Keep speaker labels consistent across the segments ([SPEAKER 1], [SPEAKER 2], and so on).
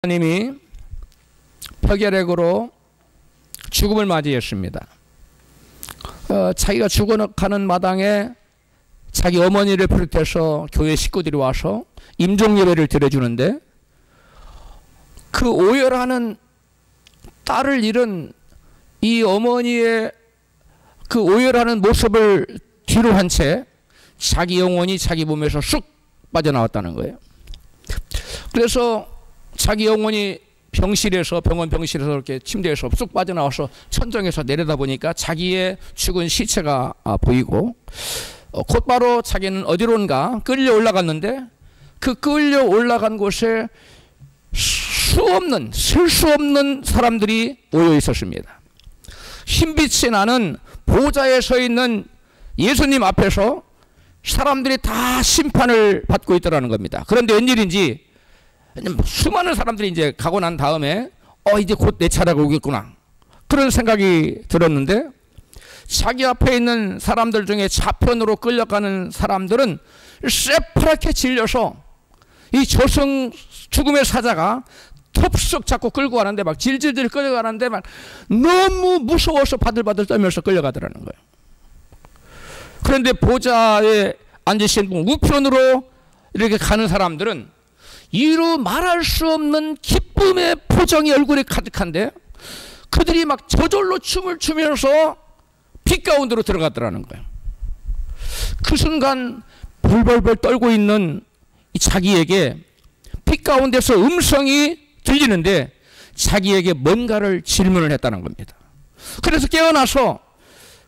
[SPEAKER 1] 하나님이 벽혈액으로 죽음을 맞이했습니다. 자기가 죽어가는 마당에 자기 어머니를 비롯해서 교회 식구들이 와서 임종 예배를 드려주는데, 그 오열하는 딸을 잃은 이 어머니의 그 오열하는 모습을 뒤로 한 채 자기 영혼이 자기 몸에서 쑥 빠져나왔다는 거예요. 그래서 자기 영혼이 병원 병실에서 이렇게 침대에서 쑥 빠져나와서 천정에서 내려다보니까 자기의 죽은 시체가 보이고, 곧바로 자기는 어디론가 끌려 올라갔는데, 그 끌려 올라간 곳에 셀 수 없는 사람들이 모여 있었습니다. 흰빛이 나는 보좌에 서 있는 예수님 앞에서 사람들이 다 심판을 받고 있더라는 겁니다. 그런데 웬일인지 수많은 사람들이 이제 가고 난 다음에 이제 곧 내 차례가 오겠구나, 그런 생각이 들었는데, 자기 앞에 있는 사람들 중에 좌편으로 끌려가는 사람들은 새파랗게 질려서 이 저승 죽음의 사자가 톱썩 잡고 끌고 가는데, 막 질질질 끌려가는데 막 너무 무서워서 바들바들 떨면서 끌려가더라는 거예요. 그런데 보좌에 앉으신 분 우편으로 이렇게 가는 사람들은 이루 말할 수 없는 기쁨의 표정이 얼굴에 가득한데, 그들이 막 저절로 춤을 추면서 빛 가운데로 들어갔더라는 거예요. 그 순간 벌벌벌 떨고 있는 자기에게 빛 가운데서 음성이 들리는데, 자기에게 뭔가를 질문을 했다는 겁니다. 그래서 깨어나서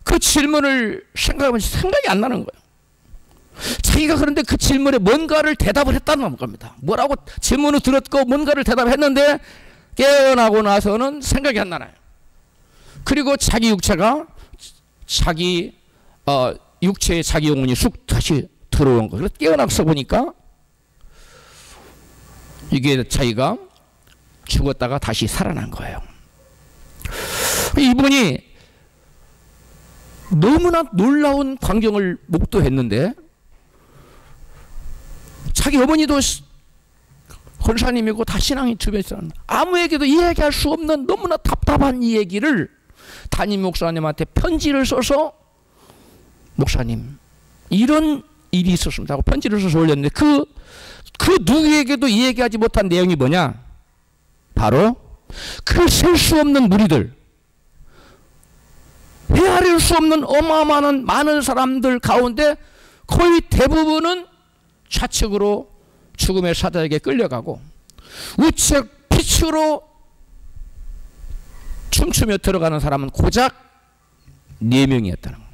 [SPEAKER 1] 그 질문을 생각하면 생각이 안 나는 거예요. 자기가 그런데 그 질문에 뭔가를 대답을 했다는 겁니다. 뭐라고 질문을 들었고 뭔가를 대답했는데 깨어나고 나서는 생각이 안 나요. 그리고 자기 육체가 자기 육체에 자기 영혼이 쑥 다시 들어온 거예요. 그래서 깨어나서 보니까 이게 자기가 죽었다가 다시 살아난 거예요. 이분이 너무나 놀라운 광경을 목도했는데, 자기 어머니도 권사님이고 다 신앙이 주변에 있었는데 아무에게도 이야기할 수 없는 너무나 답답한 이 얘기를 담임 목사님한테 편지를 써서, 목사님 이런 일이 있었습니다 하고 편지를 써서 올렸는데, 그 누구에게도 이야기하지 못한 내용이 뭐냐, 바로 그 셀 수 없는 무리들, 헤아릴 수 없는 어마어마한 많은 사람들 가운데 거의 대부분은 좌측으로 죽음의 사자에게 끌려가고, 우측 빛으로 춤추며 들어가는 사람은 고작 4명이었다는 거예요.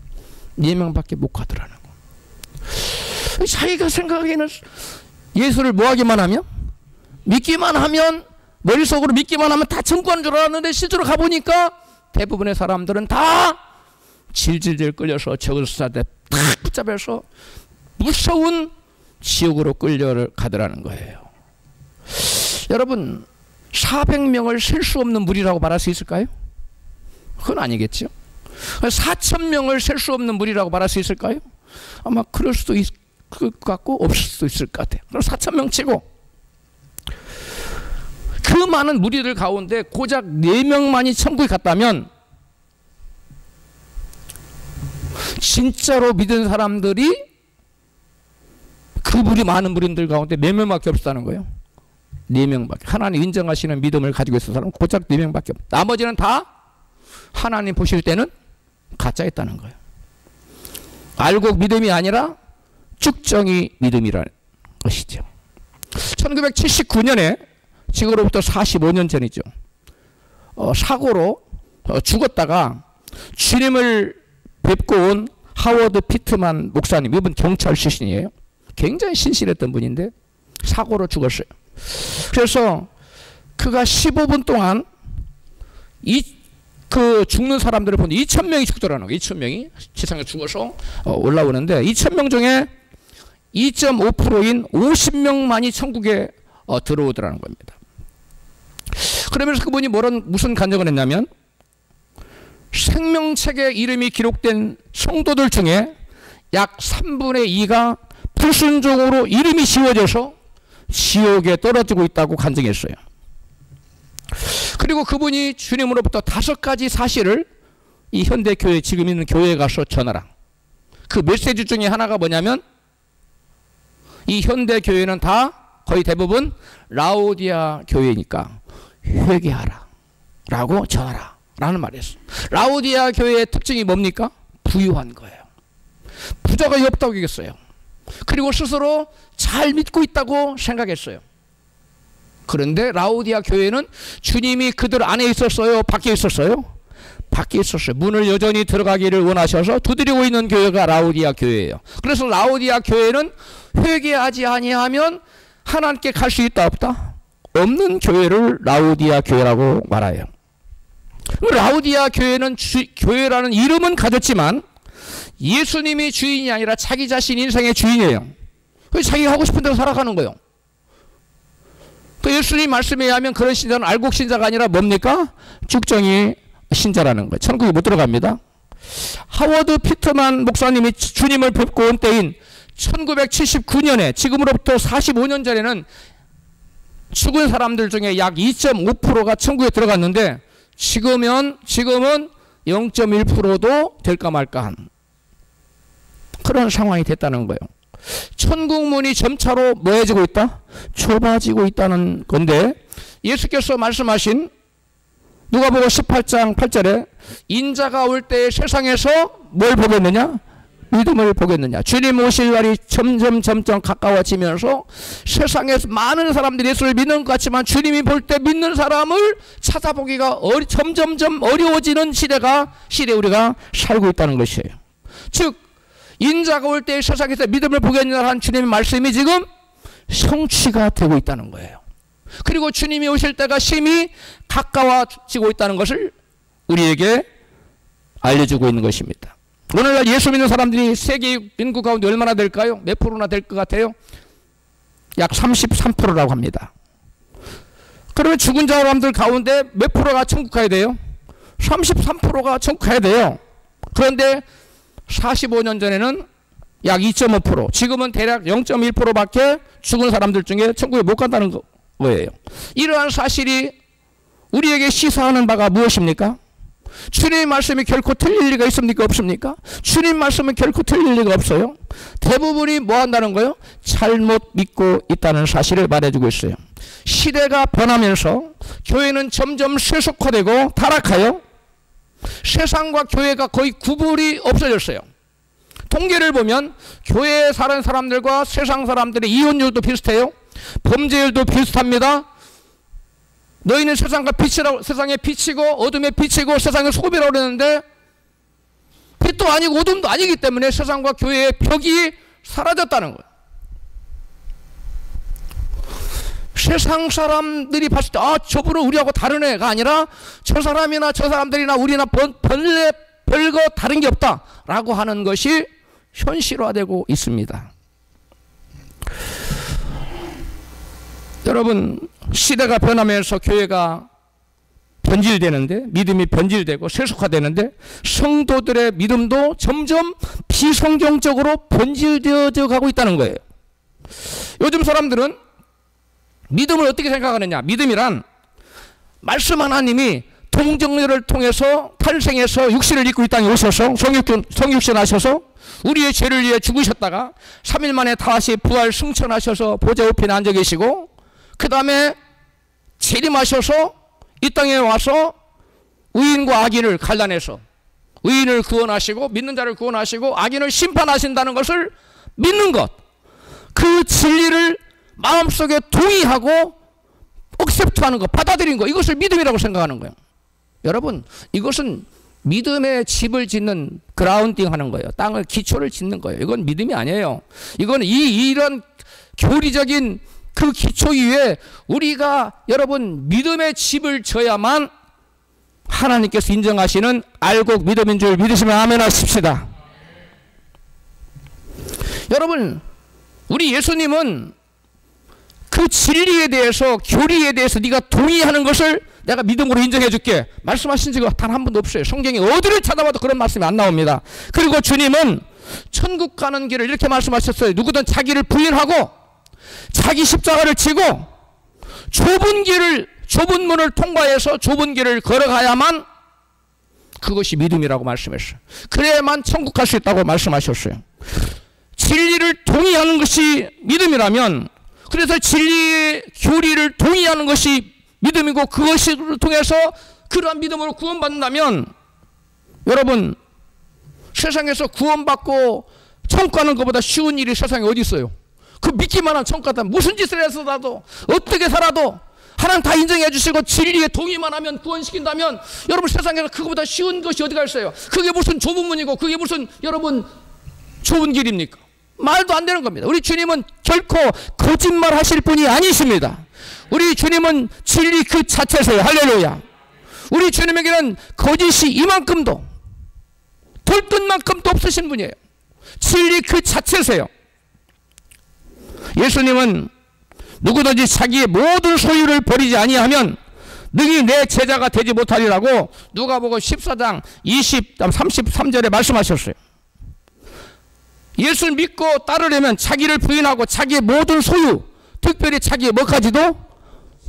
[SPEAKER 1] 4명밖에 못 가더라는 거예요. 자기가 생각하기에는 예수를 뭐하기만 하면, 믿기만 하면, 머릿속으로 믿기만 하면 다 천국하는 줄 알았는데, 실제로 가보니까 대부분의 사람들은 다 질질질 끌려서 저승사자에 탁 붙잡혀서 무서운 지옥으로 끌려가더라는 거예요. 여러분, 400명을 셀 수 없는 무리라고 말할 수 있을까요? 그건 아니겠죠. 4,000명을 셀 수 없는 무리라고 말할 수 있을까요? 아마 그럴 수도 있을 것 같고 없을 수도 있을 것 같아요. 그럼 4,000명 치고, 그 많은 무리들 가운데 고작 4명만이 천국에 갔다면, 진짜로 믿은 사람들이 그 많은 무리들 가운데 4명밖에 없었다는 거예요. 4명밖에. 하나님 인정하시는 믿음을 가지고 있는 사람은 고작 4명밖에 없다. 나머지는 다 하나님 보실 때는 가짜였다는 거예요. 알고 믿음이 아니라 쭉정이 믿음이라는 것이죠. 1979년에 지금으로부터 45년 전이죠. 사고로 죽었다가 주님을 뵙고 온 하워드 피트만 목사님, 이분 경찰 출신이에요. 굉장히 신실했던 분인데 사고로 죽었어요. 그래서 그가 15분 동안 그 죽는 사람들을 보니 2,000명이 죽더라는 거예요. 2,000명이 세상에 죽어서 올라오는데, 2,000명 중에 2.5%인 50명만이 천국에 들어오더라는 겁니다. 그러면서 그분이 무슨 간증을 했냐면, 생명책에 이름이 기록된 성도들 중에 약 3분의 2가 불순종으로 이름이 지워져서 지옥에 떨어지고 있다고 간증했어요. 그리고 그분이 주님으로부터 5가지 사실을 이 현대교회, 지금 있는 교회에 가서 전하라. 그 메시지 중에 하나가 뭐냐면, 이 현대교회는 다 거의 대부분 라오디아 교회니까 회개하라 라고 전하라 라는 말이었어요. 라오디아 교회의 특징이 뭡니까? 부유한 거예요. 부자가 없다고 얘기했어요. 그리고 스스로 잘 믿고 있다고 생각했어요. 그런데 라오디아 교회는 주님이 그들 안에 있었어요? 밖에 있었어요? 밖에 있었어요. 문을 여전히 들어가기를 원하셔서 두드리고 있는 교회가 라오디아 교회예요. 그래서 라오디아 교회는 회개하지 아니하면 하나님께 갈 수 있다 없다? 없는 교회를 라오디아 교회라고 말해요. 라오디아 교회는 교회라는 이름은 가졌지만 예수님이 주인이 아니라 자기 자신 인생의 주인이에요. 그래서 자기가 하고 싶은 대로 살아가는 거예요. 그 예수님 말씀에 의하면 그런 신자는 알곡 신자가 아니라 뭡니까? 쭉정이 신자라는 거예요. 천국에 못 들어갑니다. 하워드 피터만 목사님이 주님을 뵙고 온 때인 1979년에 지금으로부터 45년 전에는 죽은 사람들 중에 약 2.5%가 천국에 들어갔는데 지금은 0.1%도 될까 말까 한 그런 상황이 됐다는 거예요. 천국 문이 점차로 뭐해지고 있다? 좁아지고 있다는 건데, 예수께서 말씀하신 누가복음 18장 8절에 인자가 올 때 세상에서 뭘 보겠느냐? 믿음을 보겠느냐. 주님 오실 날이 점점 가까워지면서 세상에서 많은 사람들이 예수를 믿는 것 같지만 주님이 볼 때 믿는 사람을 찾아보기가 점점 어려워지는 시대에 우리가 살고 있다는 것이에요. 즉 인자가 올 때 세상에서 믿음을 보겠느냐는 주님의 말씀이 지금 성취가 되고 있다는 거예요. 그리고 주님이 오실 때가 심히 가까워지고 있다는 것을 우리에게 알려주고 있는 것입니다. 오늘날 예수 믿는 사람들이 세계 인구 가운데 얼마나 될까요? 몇 프로나 될 것 같아요? 약 33%라고 합니다. 그러면 죽은 사람들 가운데 몇 프로가 천국 가야 돼요? 33%가 천국 가야 돼요. 그런데 45년 전에는 약 2.5%, 지금은 대략 0.1%밖에 죽은 사람들 중에 천국에 못 간다는 거예요. 이러한 사실이 우리에게 시사하는 바가 무엇입니까? 주님의 말씀이 결코 틀릴 리가 있습니까? 없습니까? 주님 말씀은 결코 틀릴 리가 없어요. 대부분이 뭐 한다는 거예요? 잘못 믿고 있다는 사실을 말해주고 있어요. 시대가 변하면서 교회는 점점 세속화되고 타락하여 세상과 교회가 거의 구분이 없어졌어요. 통계를 보면 교회에 사는 사람들과 세상 사람들의 이혼율도 비슷해요. 범죄율도 비슷합니다. 너희는 세상의 빛이고 어둠의 빛이고 세상의 소금이라고 그러는데 빛도 아니고 어둠도 아니기 때문에 세상과 교회의 벽이 사라졌다는 거예요. 세상 사람들이 봤을 때 저분은 우리하고 다른 애가 아니라 저 사람이나 저 사람들이나 우리나 별거 다른 게 없다라고 하는 것이 현실화되고 있습니다. 여러분, 시대가 변하면서 교회가 변질되는데, 믿음이 변질되고 세속화되는데 성도들의 믿음도 점점 비성경적으로 변질되어져 가고 있다는 거예요. 요즘 사람들은 믿음을 어떻게 생각하느냐? 믿음이란 말씀 하나님이 동정녀를 통해서 탄생해서 육신을 입고 이 땅에 오셔서 성육신 하셔서 우리의 죄를 위해 죽으셨다가 3일 만에 다시 부활 승천하셔서 보좌 우편에 앉아 계시고 그 다음에 재림하셔서 이 땅에 와서 의인과 악인을 갈라내서 의인을 구원하시고 믿는 자를 구원하시고 악인을 심판하신다는 것을 믿는 것, 그 진리를 마음속에 동의하고 억셉트하는 것, 받아들이는 것, 이것을 믿음이라고 생각하는 거예요. 여러분, 이것은 믿음의 집을 짓는 그라운딩 하는 거예요. 땅을 기초를 짓는 거예요. 이건 믿음이 아니에요. 이건 이런 교리적인 그 기초 위에 우리가 여러분 믿음의 집을 져야만 하나님께서 인정하시는 알곡 믿음인 줄 믿으시면 아멘 하십시다. 여러분, 우리 예수님은 그 진리에 대해서, 교리에 대해서 네가 동의하는 것을 내가 믿음으로 인정해 줄게 말씀하신 적이 단 한 번도 없어요. 성경에 어디를 찾아봐도 그런 말씀이 안 나옵니다. 그리고 주님은 천국 가는 길을 이렇게 말씀하셨어요. 누구든 자기를 부인하고 자기 십자가를 지고 좁은 문을 통과해서 좁은 길을 걸어가야만 그것이 믿음이라고 말씀했어요. 그래야만 천국 갈 수 있다고 말씀하셨어요. 진리를 동의하는 것이 믿음이라면, 그래서 진리의 교리를 동의하는 것이 믿음이고, 그것을 통해서 그러한 믿음으로 구원받는다면, 여러분, 세상에서 구원받고 천국 가는 것보다 쉬운 일이 세상에 어디 있어요? 그 믿기만 하면 천국 갔다. 무슨 짓을 해서라도, 어떻게 살아도 하나님 다 인정해 주시고 진리에 동의만 하면 구원시킨다면, 여러분, 세상에서 그거보다 쉬운 것이 어디가 있어요? 그게 무슨 좁은 문이고, 그게 무슨 여러분 좁은 길입니까? 말도 안 되는 겁니다. 우리 주님은 결코 거짓말 하실 분이 아니십니다. 우리 주님은 진리 그 자체세요. 할렐루야. 우리 주님에게는 거짓이 이만큼도, 돌끝만큼도 없으신 분이에요. 진리 그 자체세요. 예수님은 누구든지 자기의 모든 소유를 버리지 아니하면 능히 내 제자가 되지 못하리라고 누가복음 14장 33절에 말씀하셨어요. 예수를 믿고 따르려면 자기를 부인하고 자기의 모든 소유, 특별히 자기의 뭐까지도,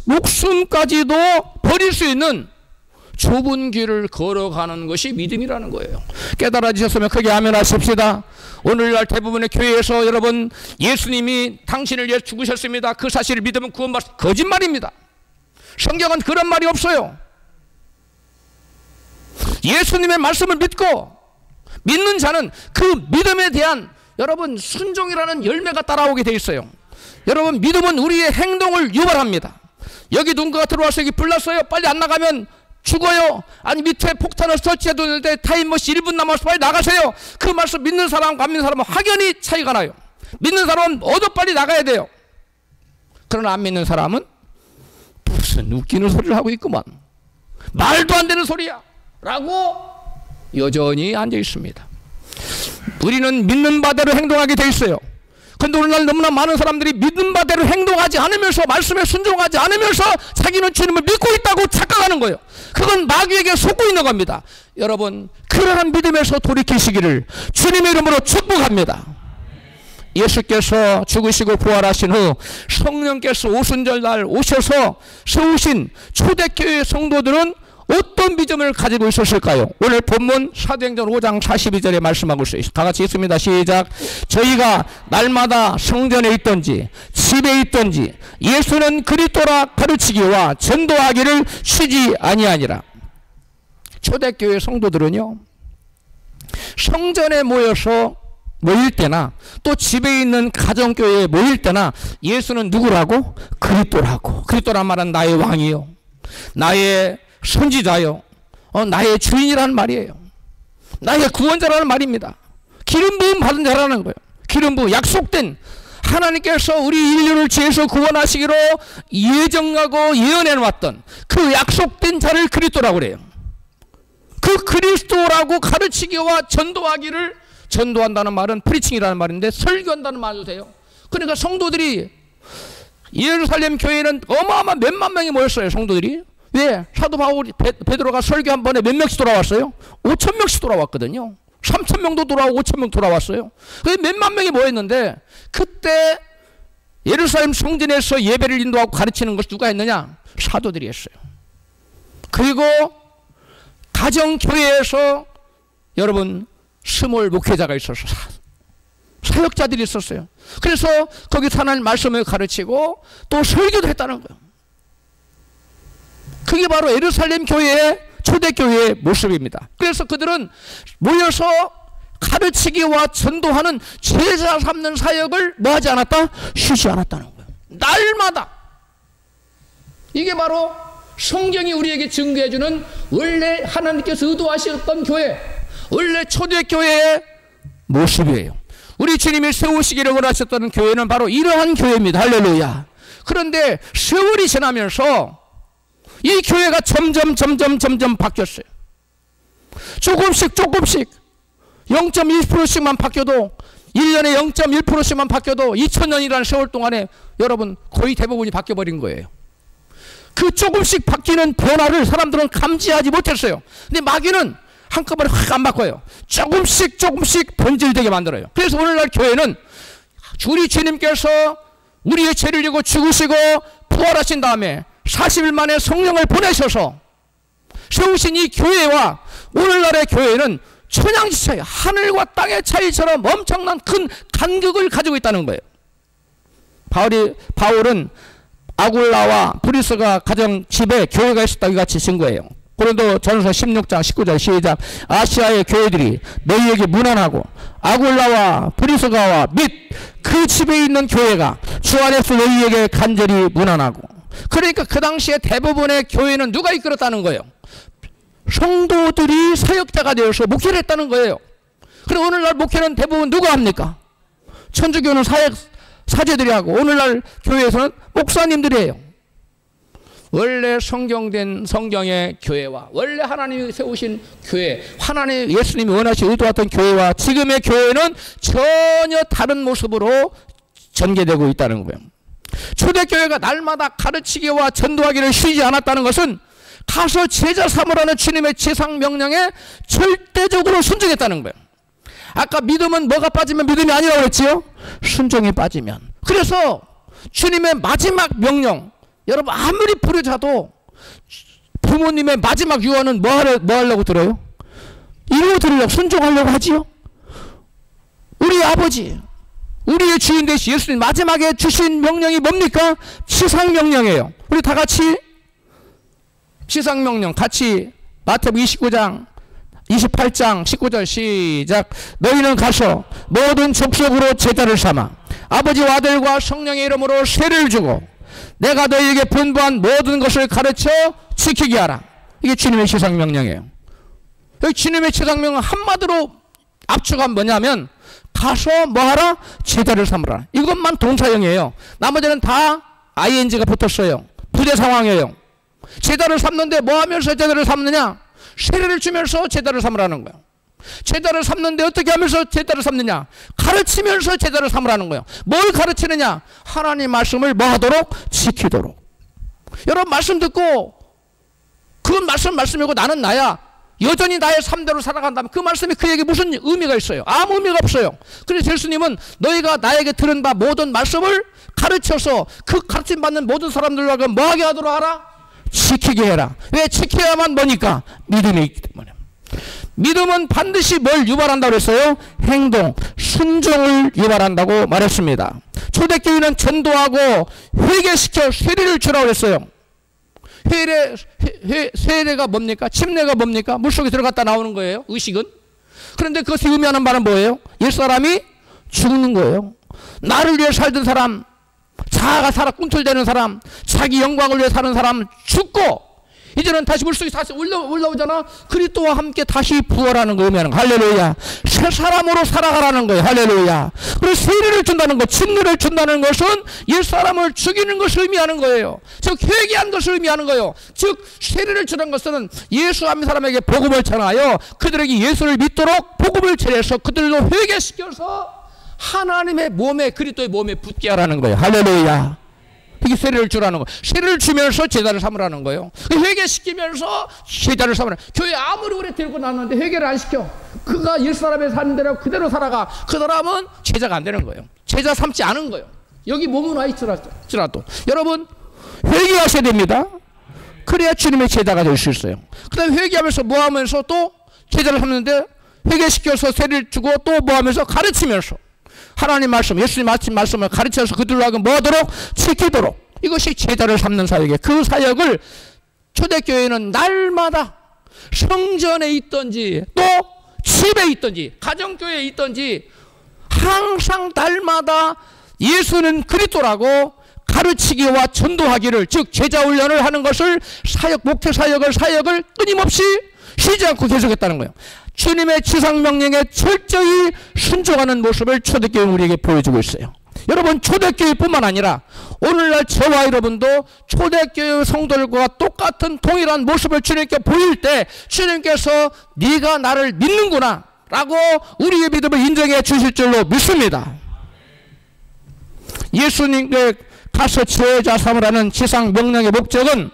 [SPEAKER 1] 목숨까지도 버릴 수 있는 좁은 길을 걸어가는 것이 믿음이라는 거예요. 깨달아지셨으면 크게 아멘 하십시다. 오늘날 대부분의 교회에서 여러분, 예수님이 당신을 위해 죽으셨습니다, 그 사실을 믿으면 구원받습니다. 거짓말입니다. 성경은 그런 말이 없어요. 예수님의 말씀을 믿고 믿는 자는 그 믿음에 대한 여러분 순종이라는 열매가 따라오게 돼 있어요. 여러분, 믿음은 우리의 행동을 유발합니다. 여기 누군가가 들어와서 여기 불났어요, 빨리 안 나가면 죽어요. 아니, 밑에 폭탄을 설치해도 되는데 타임머신 1분 남아서 빨리 나가세요. 그 말씀 믿는 사람과 안 믿는 사람은 확연히 차이가 나요. 믿는 사람은 어서 빨리 나가야 돼요. 그러나 안 믿는 사람은 무슨 웃기는 소리를 하고 있구만, 말도 안 되는 소리야 라고 여전히 앉아 있습니다. 우리는 믿는 바대로 행동하게 돼 있어요. 그런데 오늘날 너무나 많은 사람들이 믿는 바대로 행동하지 않으면서, 말씀에 순종하지 않으면서 자기는 주님을 믿고 있다고 착각하는 거예요. 그건 마귀에게 속고 있는 겁니다. 여러분, 그러한 믿음에서 돌이키시기를 주님의 이름으로 축복합니다. 예수께서 죽으시고 부활하신 후 성령께서 오순절날 오셔서 세우신 초대교회 성도들은 어떤 믿음을 가지고 있었을까요? 오늘 본문 사도행전 5장 42절에 말씀하고 있어요. 다 같이 있습니다. 시작. 저희가 날마다 성전에 있든지 집에 있든지 예수는 그리스도라 가르치기와 전도하기를 쉬지 아니하니라. 초대교회 성도들은요, 성전에 모일 때나 또 집에 있는 가정교회에 모일 때나 예수는 누구라고? 그리스도라고. 그리스도란 말은 나의 왕이요, 나의 선지자요, 나의 주인이라는 말이에요. 나의 구원자라는 말입니다. 기름 부음 받은 자라는 거예요. 기름 부음, 약속된, 하나님께서 우리 인류를 죄에서 구원하시기로 예정하고 예언해 놓았던 그 약속된 자를 그리스도라고 그래요. 그 그리스도라고 가르치기와 전도하기를, 전도한다는 말은 프리칭이라는 말인데 설교한다는 말도 돼요. 그러니까 성도들이, 예루살렘 교회는 어마어마한 몇만 명이 모였어요. 성도들이. 왜? 사도 바울이 베드로가 설교 한 번에 몇 명씩 돌아왔어요? 5천 명씩 돌아왔거든요. 3천 명도 돌아오고 5천 명 돌아왔어요. 몇만 명이 모였는데, 그때 예루살렘 성전에서 예배를 인도하고 가르치는 것을 누가 했느냐? 사도들이 했어요. 그리고 가정교회에서 여러분 스몰 목회자가 있었어요. 사역자들이 있었어요. 그래서 거기서 하나님 말씀을 가르치고 또 설교도 했다는 거예요. 그게 바로 예루살렘 교회의 초대교회의 모습입니다. 그래서 그들은 모여서 가르치기와 전도하는 제자 삼는 사역을 뭐하지 않았다? 쉬지 않았다는 거예요. 날마다. 이게 바로 성경이 우리에게 증거해주는 원래 하나님께서 의도하셨던 교회, 원래 초대교회의 모습이에요. 우리 주님이 세우시기를 원하셨던 교회는 바로 이러한 교회입니다. 할렐루야. 그런데 세월이 지나면서 이 교회가 점점 바뀌었어요. 조금씩 0.1%씩만 바뀌어도, 1년에 0.1%씩만 바뀌어도 2000년이라는 세월 동안에 여러분 거의 대부분이 바뀌어버린 거예요. 그 조금씩 바뀌는 변화를 사람들은 감지하지 못했어요. 근데 마귀는 한꺼번에 확 안 바꿔요. 조금씩 변질되게 만들어요. 그래서 오늘날 교회는 우리 주님께서 우리의 죄를 지고 죽으시고 부활하신 다음에 40일 만에 성령을 보내셔서 세우신 이 교회와 오늘날의 교회는 천양지차예요. 하늘과 땅의 차이처럼 엄청난 큰 간격을 가지고 있다는 거예요. 바울은 아굴라와 브리스가 가정 집에 교회가 있었다고 같이 증거해요. 고린도 전서 16장 19절 시작. 아시아의 교회들이 너희에게 문안하고 아굴라와 브리스가와 및 그 집에 있는 교회가 주 안에서 너희에게 간절히 문안하고. 그러니까 그 당시에 대부분의 교회는 누가 이끌었다는 거예요? 성도들이 사역자가 되어서 목회를 했다는 거예요. 그리고 오늘날 목회는 대부분 누가 합니까? 천주교는 사제들이 하고 오늘날 교회에서는 목사님들이 해요. 원래 성경된 성경의 교회와 원래 하나님이 세우신 교회, 하나님 예수님이 원하시고 의도했던 교회와 지금의 교회는 전혀 다른 모습으로 전개되고 있다는 거예요. 초대교회가 날마다 가르치기와 전도하기를 쉬지 않았다는 것은 가서 제자 삼으라는 주님의 지상 명령에 절대적으로 순종했다는 거예요. 아까 믿음은 뭐가 빠지면 믿음이 아니라고 그랬지요? 순종이 빠지면. 그래서 주님의 마지막 명령, 여러분 아무리 부르자도 부모님의 마지막 유언은 뭐 하려고 들어요? 이루어 드리려고 순종하려고 하지요. 우리 아버지, 우리의 주인 되신 예수님 마지막에 주신 명령이 뭡니까? 지상명령이에요. 우리 다 같이 지상명령 같이 마태복음 29장 28장 19절 시작. 너희는 가서 모든 족속으로 제자를 삼아 아버지와 아들과 성령의 이름으로 세례를 주고 내가 너희에게 분부한 모든 것을 가르쳐 지키게 하라. 이게 주님의 지상명령이에요. 여기 주님의 지상명령 한마디로 압축하면 뭐냐면 가서 뭐하라? 제자를 삼으라. 이것만 동사형이에요. 나머지는 다 ing가 붙었어요. 부대 상황이에요. 제자를 삼는데 뭐 하면서 제자를 삼느냐? 세례를 주면서 제자를 삼으라는 거예요. 제자를 삼는데 어떻게 하면서 제자를 삼느냐? 가르치면서 제자를 삼으라는 거예요. 뭘 가르치느냐? 하나님 말씀을 뭐 하도록? 지키도록. 여러분 말씀 듣고 그건 말씀이고 나는 나야. 여전히 나의 삶대로 살아간다면 그 말씀이 그에게 무슨 의미가 있어요? 아무 의미가 없어요. 그래서 예수님은 너희가 나에게 들은 바 모든 말씀을 가르쳐서 그 가르침 받는 모든 사람들과 뭐하게 하도록 하라? 지키게 해라. 왜 지켜야만 뭐니까? 믿음이 있기 때문에. 믿음은 반드시 뭘 유발한다고 했어요? 행동, 순종을 유발한다고 말했습니다. 초대교회는 전도하고 회개시켜 세례를 주라고 했어요. 세례가 뭡니까? 침례가 뭡니까? 물속에 들어갔다 나오는 거예요. 의식은. 그런데 그것이 의미하는 바는 뭐예요? 옛사람이 죽는 거예요. 나를 위해 살던 사람, 자아가 살아 꿈틀대는 사람, 자기 영광을 위해 사는 사람 죽고 이제는 다시 물속에 다시 올라오잖아. 그리스도와 함께 다시 부활하는 거 의미하는 거. 할렐루야. 새 사람으로 살아가라는 거예요. 할렐루야. 그리고 세례를 준다는 것, 침례를 준다는 것은 옛사람을 죽이는 것을 의미하는 거예요. 즉 회개한 것을 의미하는 거예요. 즉 세례를 주는 것은 예수 안 믿는 사람에게 복음을 전하여 그들에게 예수를 믿도록 복음을 전해서 그들도 회개시켜서 하나님의 몸에, 그리스도의 몸에 붙게 하라는 거예요. 할렐루야. 이게 세례를 주라는 거예요. 세례를 주면서 제자를 삼으라는 거예요. 회개시키면서 제자를 삼으라. 교회 아무리 오래 데리고 나왔는데 회개를 안 시켜. 그가 옛사람에 사는 대로 그대로 살아가. 그 사람은 제자가 안 되는 거예요. 제자 삼지 않은 거예요. 여기 몸은 와 있더라도. 여러분 회개하셔야 됩니다. 그래야 주님의 제자가 될 수 있어요. 그 다음에 회개하면서 뭐 하면서 또 제자를 삼는데 회개시켜서 세례를 주고 또 뭐 하면서 가르치면서 하나님 말씀, 예수님 말씀을 가르쳐서 그들로 하여금 뭐하도록? 지키도록. 이것이 제자를 삼는 사역이에요. 그 사역을 초대교회는 날마다 성전에 있든지 또 집에 있든지 가정교회에 있든지 항상 날마다 예수는 그리스도라고 가르치기와 전도하기를, 즉 제자 훈련을 하는 것을 목회 사역을 끊임없이 쉬지 않고 계속했다는 거예요. 주님의 지상명령에 철저히 순종하는 모습을 초대교회는 우리에게 보여주고 있어요. 여러분 초대교회뿐만 아니라 오늘날 저와 여러분도 초대교회 성도들과 똑같은 동일한 모습을 주님께 보일 때 주님께서 네가 나를 믿는구나 라고 우리의 믿음을 인정해 주실 줄로 믿습니다. 예수님께 가서 제자 삼으라는 지상명령의 목적은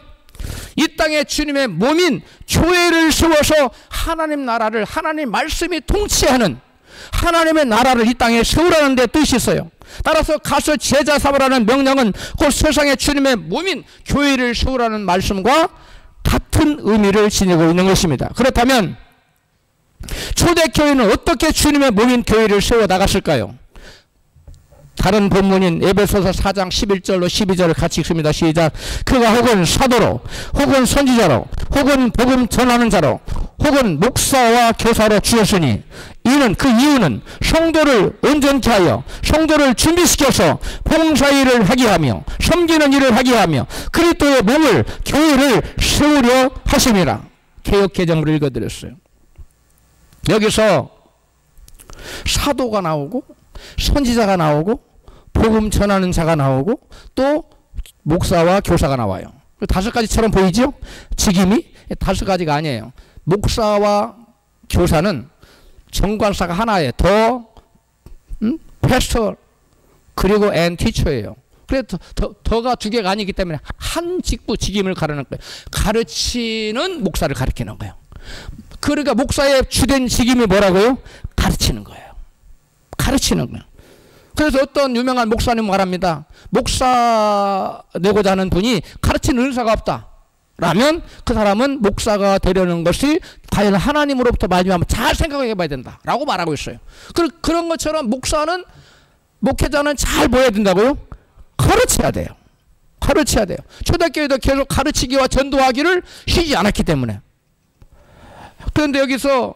[SPEAKER 1] 이 땅에 주님의 몸인 교회를 세워서 하나님 나라를, 하나님 말씀이 통치하는 하나님의 나라를 이 땅에 세우라는 데 뜻이 있어요. 따라서 가서 제자 삼으라는 명령은 곧 세상의 주님의 몸인 교회를 세우라는 말씀과 같은 의미를 지니고 있는 것입니다. 그렇다면 초대교회는 어떻게 주님의 몸인 교회를 세워 나갔을까요? 다른 본문인 에베소서 4장 11절로 12절을 같이 읽습니다. 시작. 그가 혹은 사도로, 혹은 선지자로, 혹은 복음 전하는 자로, 혹은 목사와 교사로 주셨으니 이는 그 이유는 성도를 온전케 하여 성도를 준비시켜서 봉사일을 하게 하며 섬기는 일을 하게 하며 그리스도의 몸을 교회를 세우려 하심이라. 개역개정을 읽어드렸어요. 여기서 사도가 나오고 선지자가 나오고 복음 전하는 자가 나오고 또 목사와 교사가 나와요. 5가지처럼 보이죠? 직임이 5가지가 아니에요. 목사와 교사는 정관사가 하나예요. 패스터 그리고 앤 티처예요. 그래서 더가 2개가 아니기 때문에 한 직부 직임을 가르는 거예요. 가르치는 목사를 가르치는 거예요. 그러니까 목사의 주된 직임이 뭐라고요? 가르치는 거예요. 가르치는 거예요. 그래서 어떤 유명한 목사님 말합니다. 목사 되고자 하는 분이 가르치는 은사가 없다 라면 그 사람은 목사가 되려는 것이 과연 하나님으로부터 말미암아 잘 생각해 봐야 된다 라고 말하고 있어요. 그런 것처럼 목회자는 잘 뭐 해야 된다고요? 가르쳐야 돼요. 가르쳐야 돼요. 초대교회도 계속 가르치기와 전도하기를 쉬지 않았기 때문에. 그런데 여기서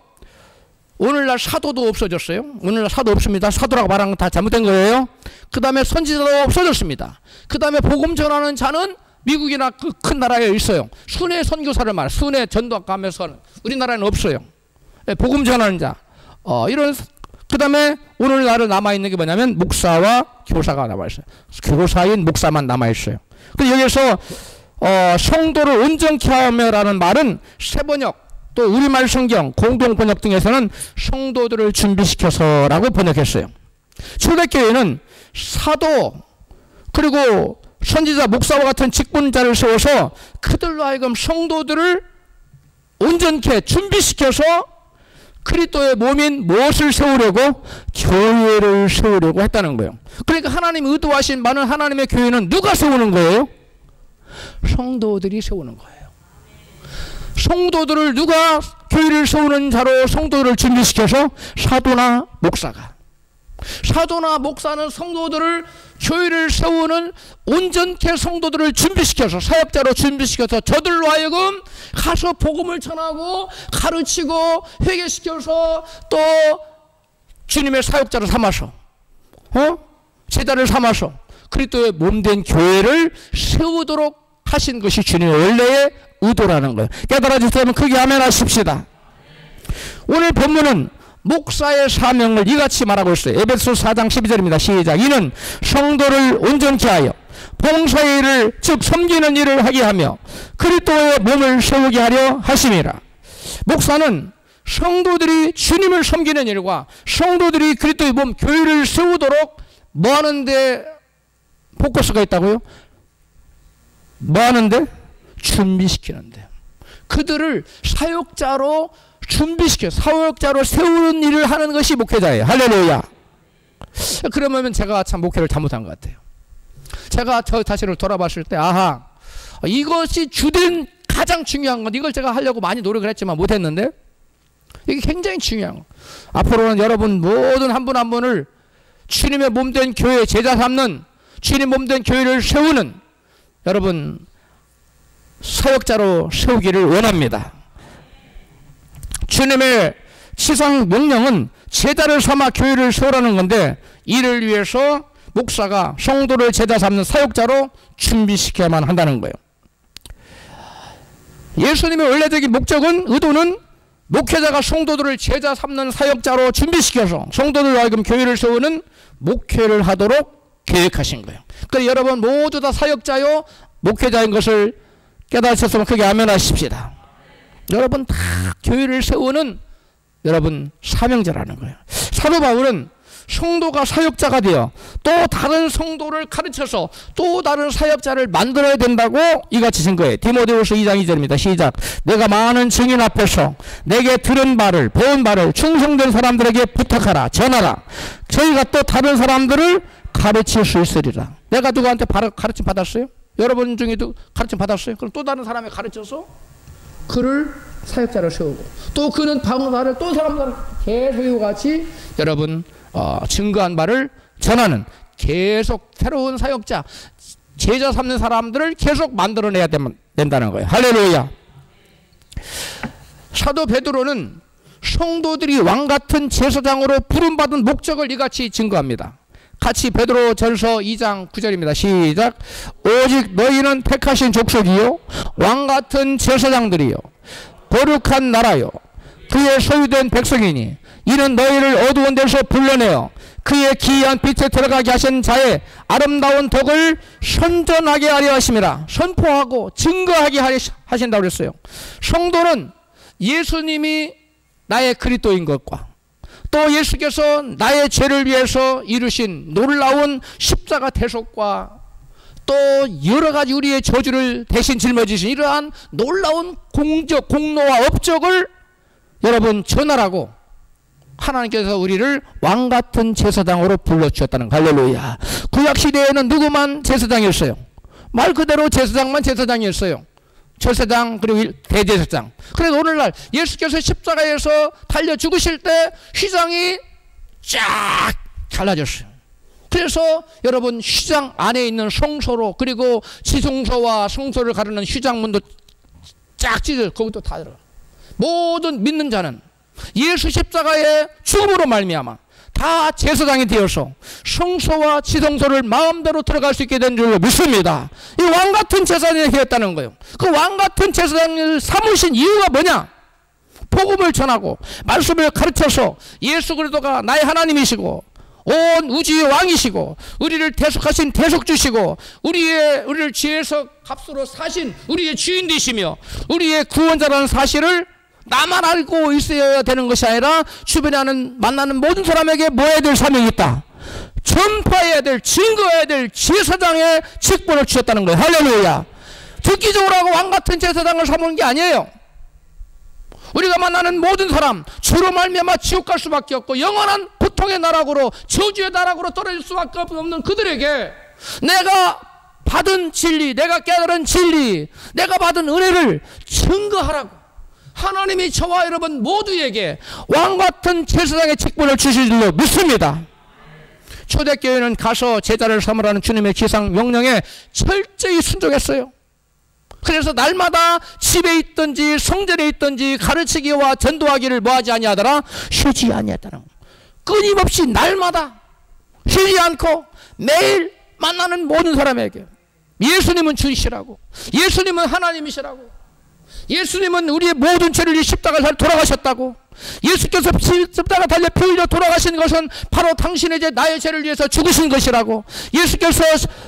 [SPEAKER 1] 오늘날 사도도 없어졌어요. 오늘날 사도 없습니다. 사도라고 말하는 건 다 잘못된 거예요. 그 다음에 선지자도 없어졌습니다. 그 다음에 복음 전하는 자는 미국이나 그 큰 나라에 있어요. 순회 선교사를 말해요. 순회 전도학과 하면서 우리나라에는 없어요. 복음 전하는 자. 이런 그 다음에 오늘날 남아있는 게 뭐냐면 목사와 교사가 남아있어요. 교사인 목사만 남아있어요. 그래서 여기서 성도를 온전케 하며라는 말은 세번역 또 우리말 성경 공동 번역 등에서는 성도들을 준비시켜서라고 번역했어요. 초대교회는 사도 그리고 선지자 목사와 같은 직분자를 세워서 그들로 하여금 성도들을 온전케 준비시켜서 그리스도의 몸인 무엇을 세우려고? 교회를 세우려고 했다는 거예요. 그러니까 하나님이 의도하신 많은 하나님의 교회는 누가 세우는 거예요? 성도들이 세우는 거예요. 성도들을 누가 교회를 세우는 자로 성도들을 준비시켜서 사도나 목사가. 사도나 목사는 성도들을 교회를 세우는 온전케 성도들을 준비시켜서 사역자로 준비시켜서 저들로 하여금 가서 복음을 전하고 가르치고 회개시켜서 또 주님의 사역자로 삼아서 제자를 삼아서 그리스도의 몸된 교회를 세우도록 하신 것이 주님의 원래의 의도라는 거예요. 깨달아 주시면 크게 아멘 하십시다. 오늘 본문은 목사의 사명을 이같이 말하고 있어요. 에베소 4장 12절입니다. 시작. 이는 성도를 온전케 하여 봉사의 일을 즉 섬기는 일을 하게 하며 그리스도의 몸을 세우게 하려 하심이라. 목사는 성도들이 주님을 섬기는 일과 성도들이 그리스도의 몸 교회를 세우도록 뭐 하는데 포커스가 있다고요? 뭐 하는데? 준비시키는데. 그들을 사역자로 준비시켜 사역자로 세우는 일을 하는 것이 목회자예요. 할렐루야. 그러면 제가 참 목회를 잘못한 것 같아요. 제가 저 자신을 돌아봤을 때 아하 이것이 주된 가장 중요한 건 이걸 제가 하려고 많이 노력을 했지만 못했는데 이게 굉장히 중요한 거. 앞으로는 여러분 모든 한 분 한 분을 주님의 몸된 교회 제자 삼는 주님 몸된 교회를 세우는 여러분 사역자로 세우기를 원합니다. 주님의 지상 명령은 제자를 삼아 교회를 세우라는 건데 이를 위해서 목사가 성도를 제자 삼는 사역자로 준비시켜야만 한다는 거예요. 예수님의 원래적인 목적은 의도는 목회자가 성도들을 제자 삼는 사역자로 준비시켜서 성도들로 하여금 교회를 세우는 목회를 하도록 계획하신 거예요. 그러니까 여러분 모두 다 사역자요 목회자인 것을 깨달으셨으면 크게 아멘 하십시다. 여러분 다 교회를 세우는 여러분 사명자라는 거예요. 사도 바울은 성도가 사역자가 되어 또 다른 성도를 가르쳐서 또 다른 사역자를 만들어야 된다고 이같이 증거해. 디모데후서 2장 2절입니다. 시작. 내가 많은 증인 앞에서 내게 들은 바를 배운 바를 충성된 사람들에게 부탁하라. 전하라. 저희가 또 다른 사람들을 가르칠 수 있으리라. 내가 누구한테 가르침 받았어요? 여러분 중에도 가르침 받았어요? 그럼 또 다른 사람에 가르쳐서 그를 사역자를 세우고 또 그는 방언하를 또 사람들을 계속 이와 같이 여러분 증거한 바를 전하는 계속 새로운 사역자 제자 삼는 사람들을 계속 만들어내야 된다는 거예요. 할렐루야. 사도 베드로는 성도들이 왕같은 제사장으로 부름받은 목적을 이같이 증거합니다. 같이 베드로전서 2장 9절입니다. 시작. 오직 너희는 택하신 족속이요 왕같은 제사장들이요 거룩한 나라요 그의 소유된 백성이니 이는 너희를 어두운 데서 불러내어 그의 기이한 빛에 들어가게 하신 자의 아름다운 덕을 선전하게 하려 하심이라. 선포하고 증거하게 하신다고 그랬어요. 성도는 예수님이 나의 그리스도인 것과 또 예수께서 나의 죄를 위해서 이루신 놀라운 십자가 대속과 또 여러가지 우리의 저주를 대신 짊어지신 이러한 놀라운 공로와 업적을 여러분 전하라고 하나님께서 우리를 왕같은 제사장으로 불러주셨다는 거예요. 할렐루야. 구약시대에는 누구만 제사장이었어요? 말 그대로 제사장만 제사장이었어요. 제사장 그리고 대제사장. 그래서 오늘날 예수께서 십자가에서 달려 죽으실 때 휘장이 쫙 갈라졌어요. 그래서 여러분 휘장 안에 있는 성소로 그리고 지성소와 성소를 가르는 휘장문도 쫙 찢어 거기도 다 들어가. 모든 믿는 자는 예수 십자가의 죽음으로 말미암아 다 제사장이 되어서 성소와 지성소를 마음대로 들어갈 수 있게 된 줄로 믿습니다. 이 왕같은 제사장이 되었다는 거예요. 그 왕같은 제사장을 삼으신 이유가 뭐냐? 복음을 전하고 말씀을 가르쳐서 예수 그리스도가 나의 하나님이시고 온 우주의 왕이시고 우리를 대속하신 대속주시고 우리를 죄에서 값으로 사신 우리의 주인 되시며 우리의 구원자라는 사실을 나만 알고 있어야 되는 것이 아니라 주변에 만나는 모든 사람에게 뭐 해야 될 사명이 있다. 전파해야 될, 증거해야 될 제사장의 직분을 주셨다는 거예요. 할렐루야. 듣기적으로 하고 왕같은 제사장을 삼은 게 아니에요. 우리가 만나는 모든 사람 주로 말미암아 지옥 갈 수밖에 없고 영원한 고통의 나락으로 저주의 나락으로 떨어질 수밖에 없는 그들에게 내가 받은 진리, 내가 깨달은 진리, 내가 받은 은혜를 증거하라고 하나님이 저와 여러분 모두에게 왕같은 제사장의 직분을 주실 줄로 믿습니다. 초대교회는 가서 제자를 삼으라는 주님의 지상 명령에 철저히 순종했어요. 그래서 날마다 집에 있든지 성전에 있든지 가르치기와 전도하기를 뭐하지 아니하더라? 쉬지 아니하더라. 끊임없이 날마다 쉬지 않고 매일 만나는 모든 사람에게 예수님은 주이시라고, 예수님은 하나님이시라고, 예수님은 우리의 모든 죄를 위해 십자가에 돌아가셨다고, 예수께서 십자가 달려 피 흘려 돌아가신 것은 바로 당신의 죄 나의 죄를 위해서 죽으신 것이라고, 예수께서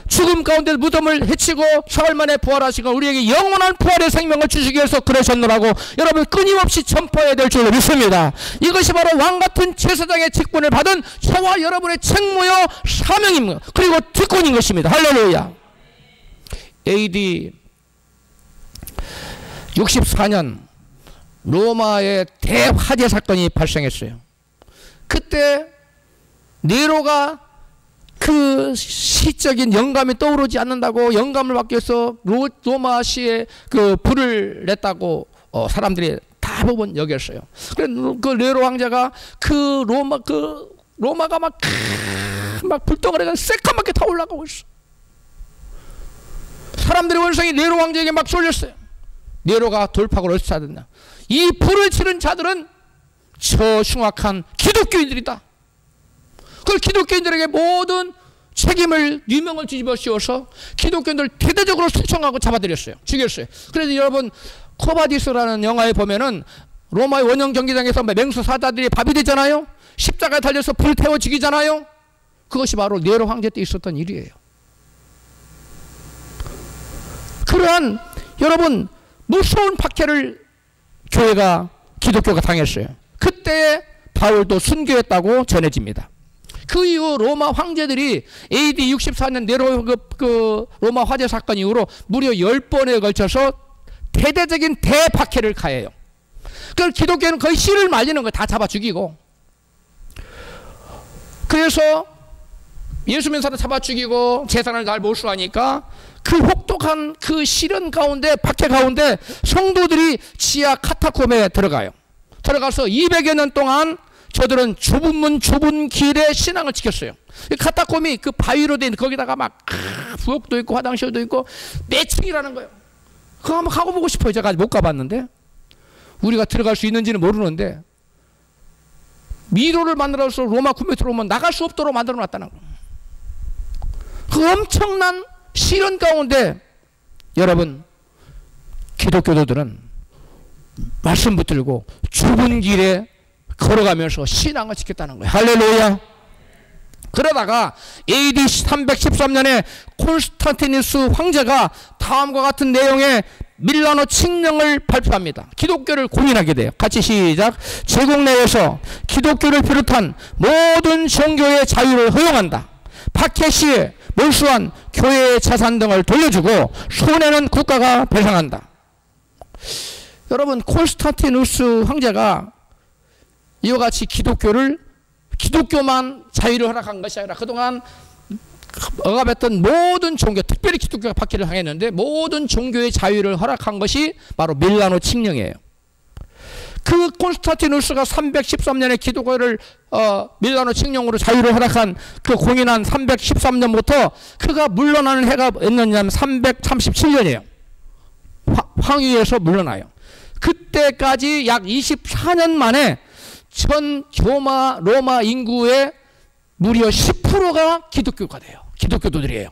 [SPEAKER 1] 죽음 가운데 무덤을 헤치고 사흘 만에 부활하시고 우리에게 영원한 부활의 생명을 주시기 위해서 그러셨노라고 여러분 끊임없이 전파해야 될 줄로 믿습니다. 이것이 바로 왕같은 제사장의 직분을 받은 저와 여러분의 책무요 사명입니다. 그리고 특권인 것입니다. 할렐루야. AD 64년 로마의 대화재 사건이 발생했어요. 그때 네로가 그 시적인 영감이 떠오르지 않는다고 영감을 받기 위해서 로마시에 그 불을 냈다고 사람들이 대부분 여겼어요. 그래서 그 네로 황제가 그 로마가 막 불덩어리가 새까맣게 타올라가고 있어. 사람들의 원성이 네로 황제에게 막 쏠렸어요. 네로가 돌파구를 어디서 찾았냐? 이 불을 치는 자들은 저 흉악한 기독교인들이다. 그 기독교인들에게 모든 책임을 유명을 뒤집어 씌워서 기독교인들 대대적으로 수청하고 잡아들였어요. 죽였어요. 그래서 여러분 코바디스라는 영화에 보면은 로마의 원형 경기장에서 맹수 사자들이 밥이 되잖아요. 십자가에 달려서 불태워 죽이잖아요. 그것이 바로 네로 황제 때 있었던 일이에요. 그러한 여러분 무서운 박해를 기독교가 당했어요. 그때 바울도 순교했다고 전해집니다. 그 이후 로마 황제들이 AD 64년 네로 그 로마 화재 사건 이후로 무려 10번에 걸쳐서 대대적인 대박해를 가해요. 그걸 기독교는 거의 씨를 말리는 거예요. 다 잡아 죽이고. 그래서 예수 믿는 사람 잡아 죽이고 재산을 날 몰수하니까 그 혹독한 그 시련 가운데, 박해 가운데 성도들이 지하 카타콤에 들어가요. 들어가서 200여 년 동안 저들은 좁은 문 좁은 길에 신앙을 지켰어요. 카타콤이 그 바위로 된 거기다가 막 부엌도 있고 화장실도 있고 몇 층이라는 거예요. 그거 한번 가보고 싶어요. 제가 아직 못 가봤는데, 우리가 들어갈 수 있는지는 모르는데 미로를 만들어서 로마 군병들로 오면 나갈 수 없도록 만들어 놨다는 거예요. 그 엄청난 시련 가운데 여러분 기독교도들은 말씀 붙들고 좁은 길에 걸어가면서 신앙을 지켰다는 거예요. 할렐루야. 그러다가 AD 313년에 콘스탄티누스 황제가 다음과 같은 내용의 밀라노 칙령을 발표합니다. 기독교를 공인하게 돼요. 같이 시작. 제국 내에서 기독교를 비롯한 모든 종교의 자유를 허용한다. 박해 시에 몰수한 교회의 자산 등을 돌려주고 손해는 국가가 배상한다. 여러분 콘스탄티누스 황제가 이와 같이 기독교만 자유를 허락한 것이 아니라 그동안 억압했던 모든 종교, 특별히 기독교가 박해를 당했는데 모든 종교의 자유를 허락한 것이 바로 밀라노 칙령이에요. 그 콘스탄티누스가 313년에 기독교를 밀라노 칙령으로 자유를 허락한 그 공인한 313년부터 그가 물러나는 해가 있느냐면 337년이에요. 황위에서 물러나요. 그때까지 약 24년 만에 전 로마 인구의 무려 10%가 기독교가 돼요. 기독교도들이에요.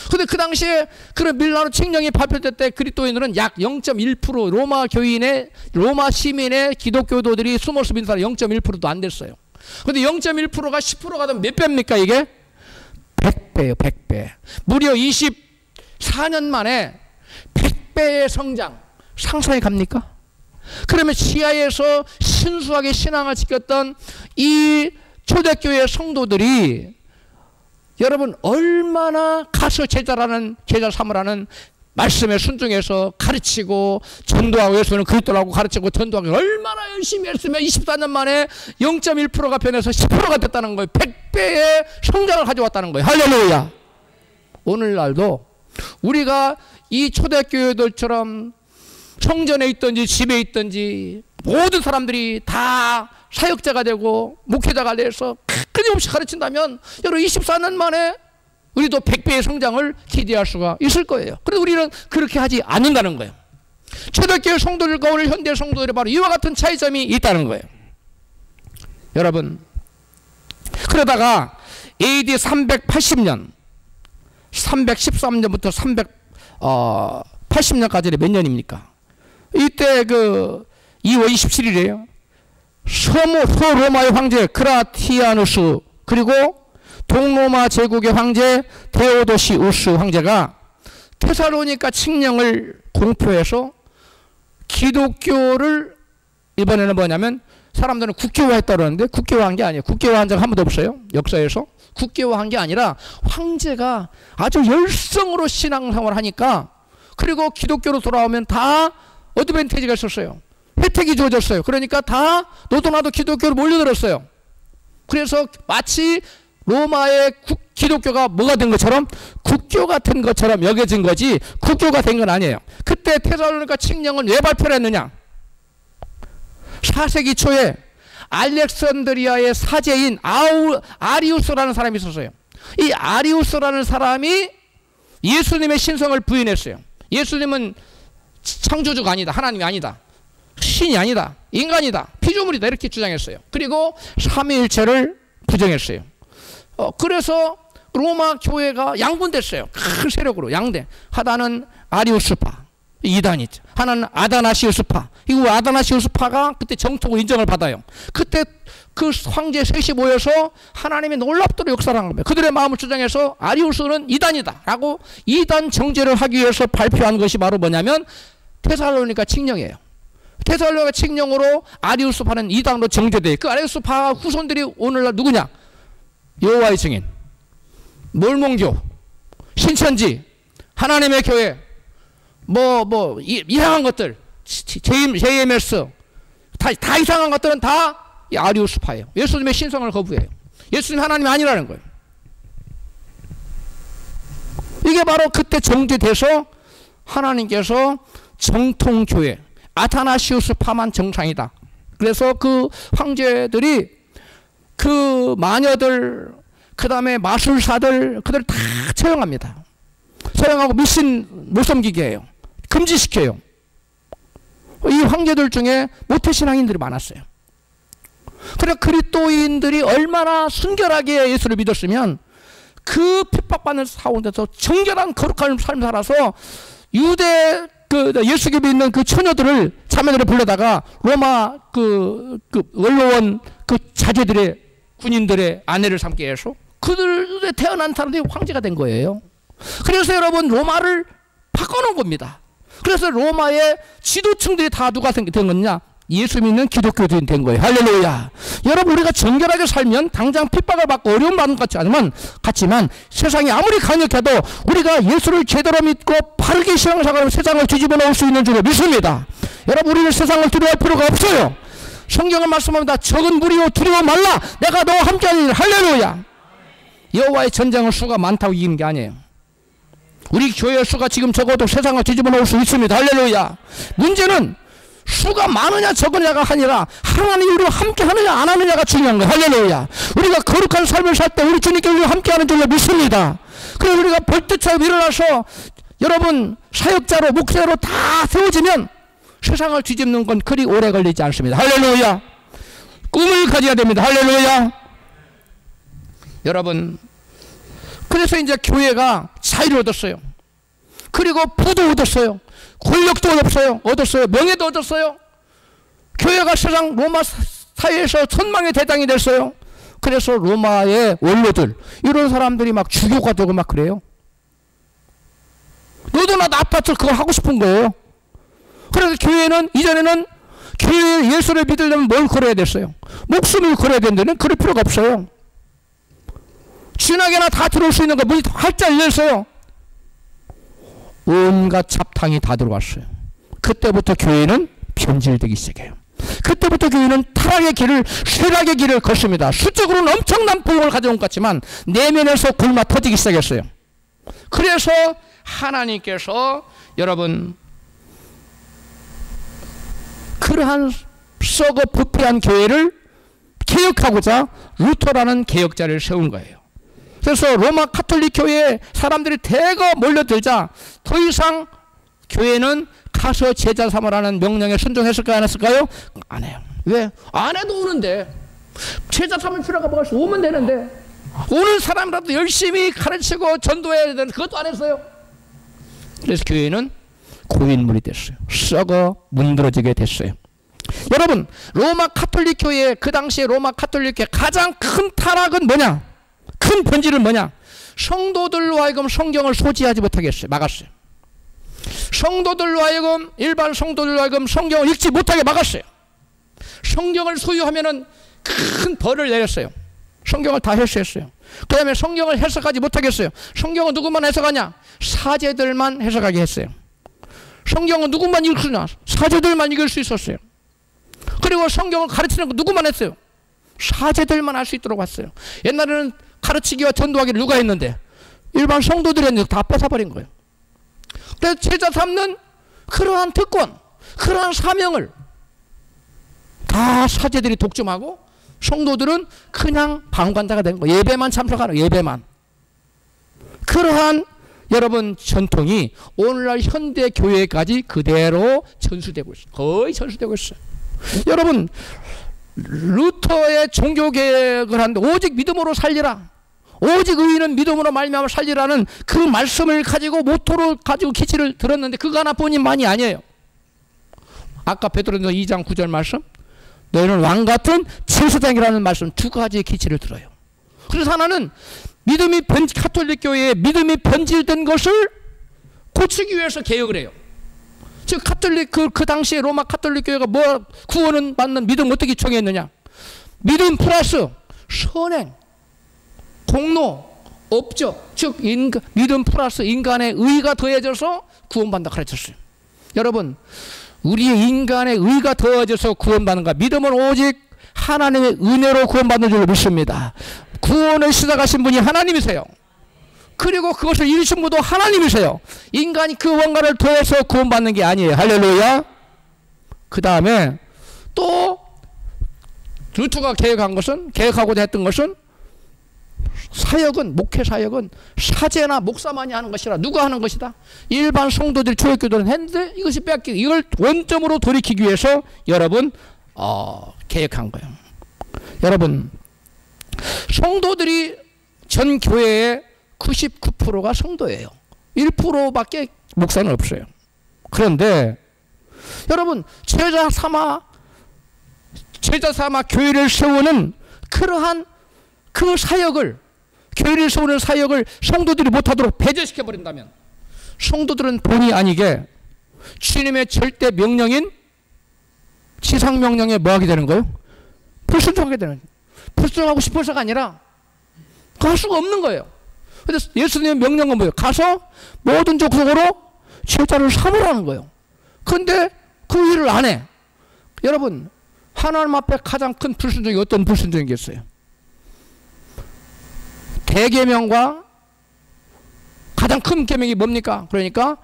[SPEAKER 1] 근데 그 당시에 그런 밀라노 칙령이 발표될 때 그리스도인들은 약 0.1% 로마 시민의 기독교도들이 숨어서 믿는 사람 0.1%도 안 됐어요. 근데 0.1%가 10%가 되면 몇 배입니까 이게? 100배예요. 100배. 무려 24년 만에 100배의 성장. 상상이 갑니까? 그러면 지하에서 순수하게 신앙을 지켰던 이 초대교회 성도들이 여러분 얼마나 가서 제자 삼으라는 말씀에 순종해서 가르치고 전도하고 예수는 그리스도라고 가르치고 전도하고 얼마나 열심히 했으면 24년 만에 0.1%가 변해서 10%가 됐다는 거예요. 100배의 성장을 가져왔다는 거예요. 할렐루야. 오늘날도 우리가 이 초대교회들처럼 성전에 있든지 집에 있든지 모든 사람들이 다 사역자가 되고 목회자가 돼서 끊임없이 가르친다면 여러분 24년 만에 우리도 100배의 성장을 기대할 수가 있을 거예요. 그런데 우리는 그렇게 하지 않는다는 거예요. 초대교회 성도들과 오늘 현대 성도들이 바로 이와 같은 차이점이 있다는 거예요. 여러분 그러다가 AD 380년 313년부터 380년까지 몇 년입니까? 이때 그 2월 27일이에요. 서로마의 황제 그라티아누스 그리고 동로마 제국의 황제 데오도시우스 황제가 테살로니가 칙령을 공표해서 기독교를 이번에는 뭐냐면 사람들은 국교화했다 그러는데 국교화한 게 아니에요. 국교화한 적 한 번도 없어요. 역사에서. 국교화한 게 아니라 황제가 아주 열성으로 신앙생활을 하니까 그리고 기독교로 돌아오면 다 어드밴티지가 있었어요. 혜택이 주어졌어요. 그러니까 다 너도 나도 기독교로 몰려들었어요. 그래서 마치 로마의 기독교가 뭐가 된 것처럼 국교 같은 것처럼 여겨진 거지 국교가 된 건 아니에요. 그때 테살로니가 칙령은 왜 발표를 했느냐? 4세기 초에 알렉산드리아의 사제인 아리우스라는 사람이 있었어요. 이 아리우스라는 사람이 예수님의 신성을 부인했어요. 예수님은 창조주가 아니다. 하나님이 아니다. 신이 아니다. 인간이다. 피조물이다. 이렇게 주장했어요. 그리고 삼위일체를 부정했어요. 그래서 로마 교회가 양분됐어요. 큰 세력으로 양대. 하나는 아리우스파, 이단이죠. 하나는 아다나시우스파. 이거 아다나시우스파가 그때 정통으로 인정을 받아요. 그때 그 황제 셋이 모여서 하나님이 놀랍도록 역사를 한 겁니다. 그들의 마음을 주장해서 아리우스는 이단이다 라고 이단 정죄를 하기 위해서 발표한 것이 바로 뭐냐면 테살로니가 칙령이에요. 테살로니가 칙령으로 아리우스파는 이단으로 정죄돼요. 그 아리우스파 후손들이 오늘날 누구냐? 여호와의 증인, 몰몬교, 신천지, 하나님의 교회, 이상한 것들, JMS, 다 이상한 것들은 다 아리우스파예요. 예수님의 신성을 거부해요. 예수님 하나님이 아니라는 거예요. 이게 바로 그때 정제돼서 하나님께서 정통교회, 아타나시우스 파만 정상이다. 그래서 그 황제들이 그 마녀들, 그 다음에 마술사들, 그들 다 처형합니다. 처형하고 미신 못 섬기게 해요. 금지시켜요. 이 황제들 중에 모태신앙인들이 많았어요. 그러나 그리스도인들이 얼마나 순결하게 예수를 믿었으면 그 핍박받는 가운데서 정결한 거룩한 삶을 살아서 유대 예수교 믿는 그 처녀들을, 자매들을 불러다가 로마 원로원 자제들의 군인들의 아내를 삼게 해서 그들에 태어난 사람들이 황제가 된 거예요. 그래서 여러분 로마를 바꿔놓은 겁니다. 그래서 로마의 지도층들이 다 누가 된 거냐? 예수 믿는 기독교인이 된 거예요. 할렐루야. 여러분, 우리가 정결하게 살면 당장 핍박을 받고 어려움 받는 것 같지만 세상이 아무리 강력해도 우리가 예수를 제대로 믿고 바르게 신앙생활하면 세상을 뒤집어 놓을 수 있는 줄을 믿습니다. 여러분, 우리는 세상을 두려워할 필요가 없어요. 성경은 말씀합니다. 적은 무리요 두려워 말라. 내가 너와 함께하리라. 할렐루야. 여호와의 전쟁은 수가 많다고 이기는 게 아니에요. 우리 교회의 수가 지금 적어도 세상을 뒤집어 놓을 수 있습니다. 할렐루야. 문제는 수가 많으냐 적으냐가 아니라 하나님이 우리와 함께 하느냐 안 하느냐가 중요한 거예요. 할렐루야. 우리가 거룩한 삶을 살 때 우리 주님께 우리와 함께 하는 줄로 믿습니다. 그래서 우리가 벌떡차고 일어나서 여러분 사역자로 목사로 다 세워지면 세상을 뒤집는 건 그리 오래 걸리지 않습니다. 할렐루야. 꿈을 가져야 됩니다. 할렐루야. 여러분, 그래서 이제 교회가 자유를 얻었어요. 그리고 부도 얻었어요. 권력도 얻었어요. 명예도 얻었어요. 교회가 세상 로마 사회에서 선망의 대장이 됐어요. 그래서 로마의 원로들, 이런 사람들이 막 주교가 되고 막 그래요. 너도 나도 아파트 그거 하고 싶은 거예요. 그래서 교회는 이전에는 교회에 예수를 믿으려면 뭘 걸어야 됐어요? 목숨을 걸어야 되는데는 그럴 필요가 없어요. 진하게나 다 들어올 수 있는 거 문이 활짝 열렸어요. 온갖 잡탕이 다 들어왔어요. 그때부터 교회는 변질되기 시작해요. 그때부터 교회는 타락의 길을, 쇠락의 길을 걷습니다. 수적으로는 엄청난 부흥을 가져온 것 같지만 내면에서 굶어 터지기 시작했어요. 그래서 하나님께서 여러분 그러한 썩어 부패한 교회를 개혁하고자 루터라는 개혁자를 세운 거예요. 그래서 로마 카톨릭 교회에 사람들이 대거 몰려들자 더 이상 교회는 가서 제자 삼으라는 명령에 순종했을까요? 안 했을까요? 안 해요. 왜? 안 해도 오는데. 제자 삼을 필요가 뭐가 있어? 오면 되는데. 오는 사람이라도 열심히 가르치고 전도해야 되는데 그것도 안 했어요. 그래서 교회는 고인물이 됐어요. 썩어 문드러지게 됐어요. 여러분, 로마 카톨릭 교회, 그 당시에 로마 카톨릭 교회 가장 큰 타락은 뭐냐? 큰 본질은 뭐냐? 성도들로 하여금 성경을 소지하지 못하게 했어요. 막았어요. 성도들로 하여금, 일반 성도들로 하여금 성경을 읽지 못하게 막았어요. 성경을 소유하면은 큰 벌을 내렸어요. 성경을 다 해석했어요. 그 다음에 성경을 해석하지 못하게 했어요. 성경은 누구만 해석하냐? 사제들만 해석하게 했어요. 성경은 누구만 읽을 수 있냐? 사제들만 읽을 수 있었어요. 그리고 성경을 가르치는 거 누구만 했어요? 사제들만 할 수 있도록 했어요. 옛날에는 가르치기와 전도하기를 누가 했는데? 일반 성도들이 했는데 다 뺏어버린 거예요. 그래서 제자 삼는 그러한 특권, 그러한 사명을 다 사제들이 독점하고 성도들은 그냥 방관자가 된 거예요. 예배만 참석하는 거예요. 예배만. 그러한 여러분 전통이 오늘날 현대 교회까지 그대로 전수되고 있어요. 거의 전수되고 있어요. 여러분, 루터의 종교개혁을 하는데 오직 믿음으로 살리라, 오직 의인은 믿음으로 말미암아 살리라는 그 말씀을 가지고 모토로 가지고 기치를 들었는데 그거 하나뿐인만이 아니에요. 아까 베드로전서 2장 9절 말씀, 너희는 왕같은 제사장이라는 말씀, 두 가지의 기치를 들어요. 그래서 하나는 믿음이 카톨릭 교회에 믿음이 변질된 것을 고치기 위해서 개혁을 해요. 즉 카톨릭 그 당시에 로마 카톨릭 교회가 뭐 구원은 받는 믿음 어떻게 정했느냐? 믿음 플러스 선행. 공로, 업적, 즉 믿음 플러스 인간의 의가 더해져서 구원받는다 가르쳤어요. 여러분, 우리의 인간의 의가 더해져서 구원받는가? 믿음은 오직 하나님의 은혜로 구원받는 줄 믿습니다. 구원을 시작하신 분이 하나님이세요. 그리고 그것을 이루신 분도 하나님이세요. 인간이 그 원가를 더해서 구원받는 게 아니에요. 할렐루야. 그 다음에 또 루트가 계획하고자 했던 것은 사역은, 목회 사역은 사제나 목사만이 하는 것이라, 누가 하는 것이다? 일반 성도들이 초역교도는 했는데 이것이 뺏기고, 이걸 원점으로 돌이키기 위해서 여러분 계획한 거예요. 여러분, 성도들이 전 교회의 99%가 성도예요. 1%밖에 목사는 없어요. 그런데 여러분, 제자 삼아 교회를 세우는 그러한 그 사역을, 교회를 세우는 사역을 성도들이 못하도록 배제시켜 버린다면, 성도들은 본의 아니게 주님의 절대 명령인 지상 명령에 뭐하게 되는 거예요? 불순종하게 되는 거예요. 불순종하고 싶어서가 아니라 할 수가 없는 거예요. 그래서 예수님의 명령은 뭐예요? 가서 모든 족속으로 제자를 삼으라는 거예요. 그런데 그 일을 안 해. 여러분, 하나님 앞에 가장 큰 불순종이 어떤 불순종이겠어요? 대계명과 가장 큰 계명이 뭡니까? 그러니까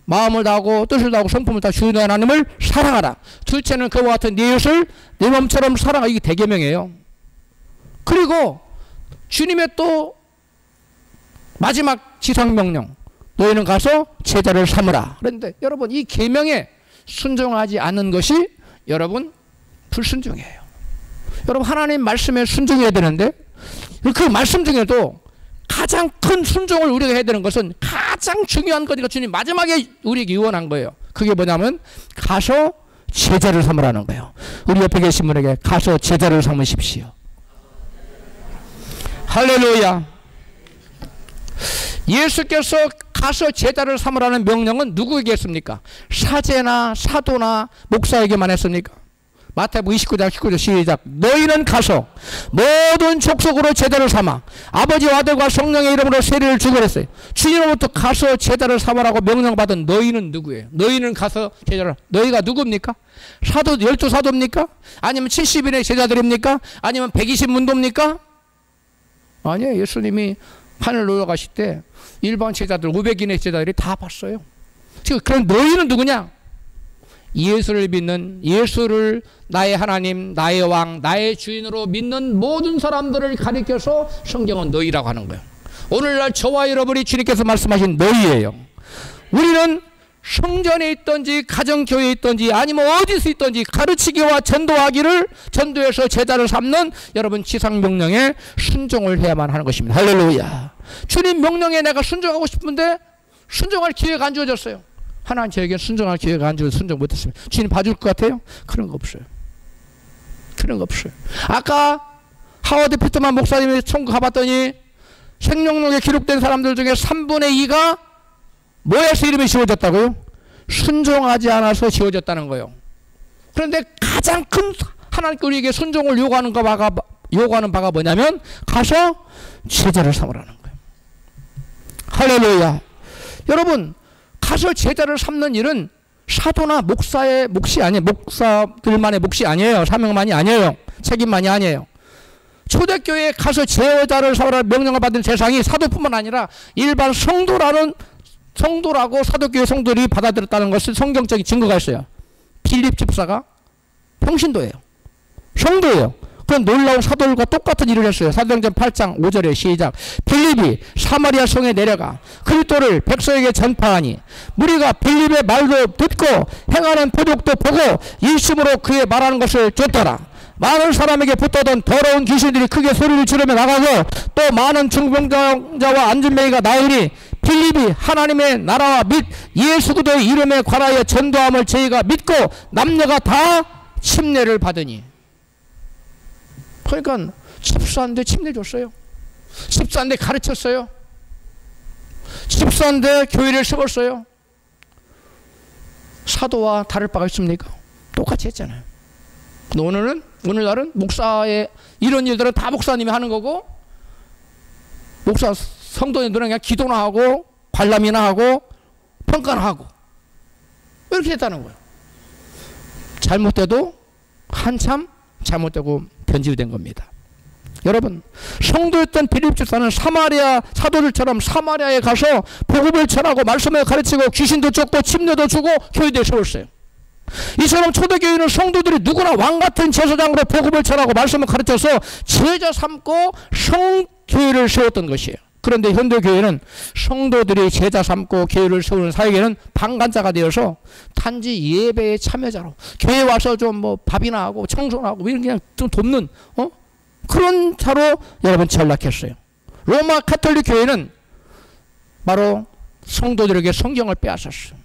[SPEAKER 1] 마음을 다하고 뜻을 다하고 성품을 다하고 주 하나님을 사랑하라. 둘째는 그와 같은 네 이웃을 네 몸처럼 사랑하라. 이게 대계명이에요. 그리고 주님의 또 마지막 지상명령, 너희는 가서 제자를 삼으라. 그런데 여러분, 이 계명에 순종하지 않는 것이 여러분 불순종이에요. 여러분, 하나님 말씀에 순종해야 되는데 그 말씀 중에도 가장 큰 순종을 우리가 해야 되는 것은, 가장 중요한 것이가 주님 마지막에 우리에게 유언한 거예요. 그게 뭐냐면 가서 제자를 삼으라는 거예요. 우리 옆에 계신 분에게 가서 제자를 삼으십시오. 할렐루야. 예수께서 가서 제자를 삼으라는 명령은 누구에게 했습니까? 사제나 사도나 목사에게만 했습니까? 마태복음 29장 19절 시작. 너희는 가서 모든 족속으로 제자를 삼아 아버지와 아들과 성령의 이름으로 세례를 주고 그랬어요. 주님으로부터 가서 제자를 삼으라고 명령받은 너희는 누구예요? 너희는 가서 제자를, 너희가 누굽니까? 사도, 12사도입니까? 아니면 70인의 제자들입니까? 아니면 120문도입니까? 아니에요. 예수님이 하늘 놀러가실 때 일반 제자들 500인의 제자들이 다 봤어요. 지금 그럼 너희는 누구냐? 예수를 믿는, 예수를 나의 하나님, 나의 왕, 나의 주인으로 믿는 모든 사람들을 가리켜서 성경은 너희라고 하는 거예요. 오늘날 저와 여러분이 주님께서 말씀하신 너희예요. 우리는 성전에 있든지 가정교회에 있든지 아니면 어디서 있든지 가르치기와 전도하기를, 전도해서 제자를 삼는 여러분 지상명령에 순종을 해야만 하는 것입니다. 할렐루야. 주님 명령에 내가 순종하고 싶은데 순종할 기회가 안 주어졌어요. 하나님 저에게 순종할 기회가 안 주어서 순종 못했습니다. 주님 봐줄 것 같아요? 그런 거 없어요. 그런 거 없어요. 아까 하워드 피터만 목사님이 천국 가봤더니 생명록에 기록된 사람들 중에 3분의 2가 뭐에서 이름이 지워졌다고요? 순종하지 않아서 지워졌다는 거예요. 그런데 가장 큰 하나님께 우리에게 순종을 요구하는 바가 뭐냐면 가서 제자를 삼으라는 거예요. 할렐루야. 여러분, 가서 제자를 삼는 일은 사도나 목사의 몫이 아니에요. 목사들만의 몫이 아니에요. 사명만이 아니에요. 책임만이 아니에요. 초대교회에 가서 제자를 삼으라 명령을 받은 세상이 사도뿐만 아니라 일반 성도라고 사도교회 성도들이 받아들였다는 것을 성경적인 증거가 있어요. 필립 집사가 평신도예요. 성도예요. 그런 놀라운 사도들과 똑같은 일을 했어요. 사도행전 8장 5절에 시작. 필립이 사마리아 성에 내려가 그리스도를 백성에게 전파하니 무리가 필립의 말도 듣고 행하는 표적도 보고 일심으로 그의 말하는 것을 쫓더라. 많은 사람에게 붙어던 더러운 귀신들이 크게 소리를 지르며 나가고 또 많은 중병자와 안진뱅이가 나으니 필립이 하나님의 나라와 및 예수 그리스도의 이름에 관하여 전도함을 저희가 믿고 남녀가 다 침례를 받으니. 그러니까 집사인데 침례 줬어요. 집사인데 가르쳤어요. 집사인데 교회를 세웠어요. 사도와 다를 바가 있습니까? 똑같이 했잖아요. 오늘날은 목사의 이런 일들은 다 목사님이 하는 거고, 목사 성도님들은 그냥 기도나 하고 관람이나 하고 평가나 하고 이렇게 했다는 거예요. 잘못돼도 한참 잘못되고 변질된 겁니다. 여러분, 성도였던 빌립 집사는 사마리아 사도들처럼 사마리아에 가서 복음을 전하고 말씀을 가르치고 귀신도 쫓고 침례도 주고 교회를 세웠어요. 이처럼 초대교회는 성도들이 누구나 왕같은 제사장으로 복음을 전하고 말씀을 가르쳐서 제자 삼고 성교회를 세웠던 것이에요. 그런데 현대교회는 성도들이 제자 삼고 교회를 세우는 사역에는 방관자가 되어서 단지 예배의 참여자로 교회 와서 좀 뭐 밥이나 하고 청소나 하고 이런 그냥 좀 돕는 그런 자로 여러분 전락했어요. 로마 가톨릭 교회는 바로 성도들에게 성경을 빼앗았어요.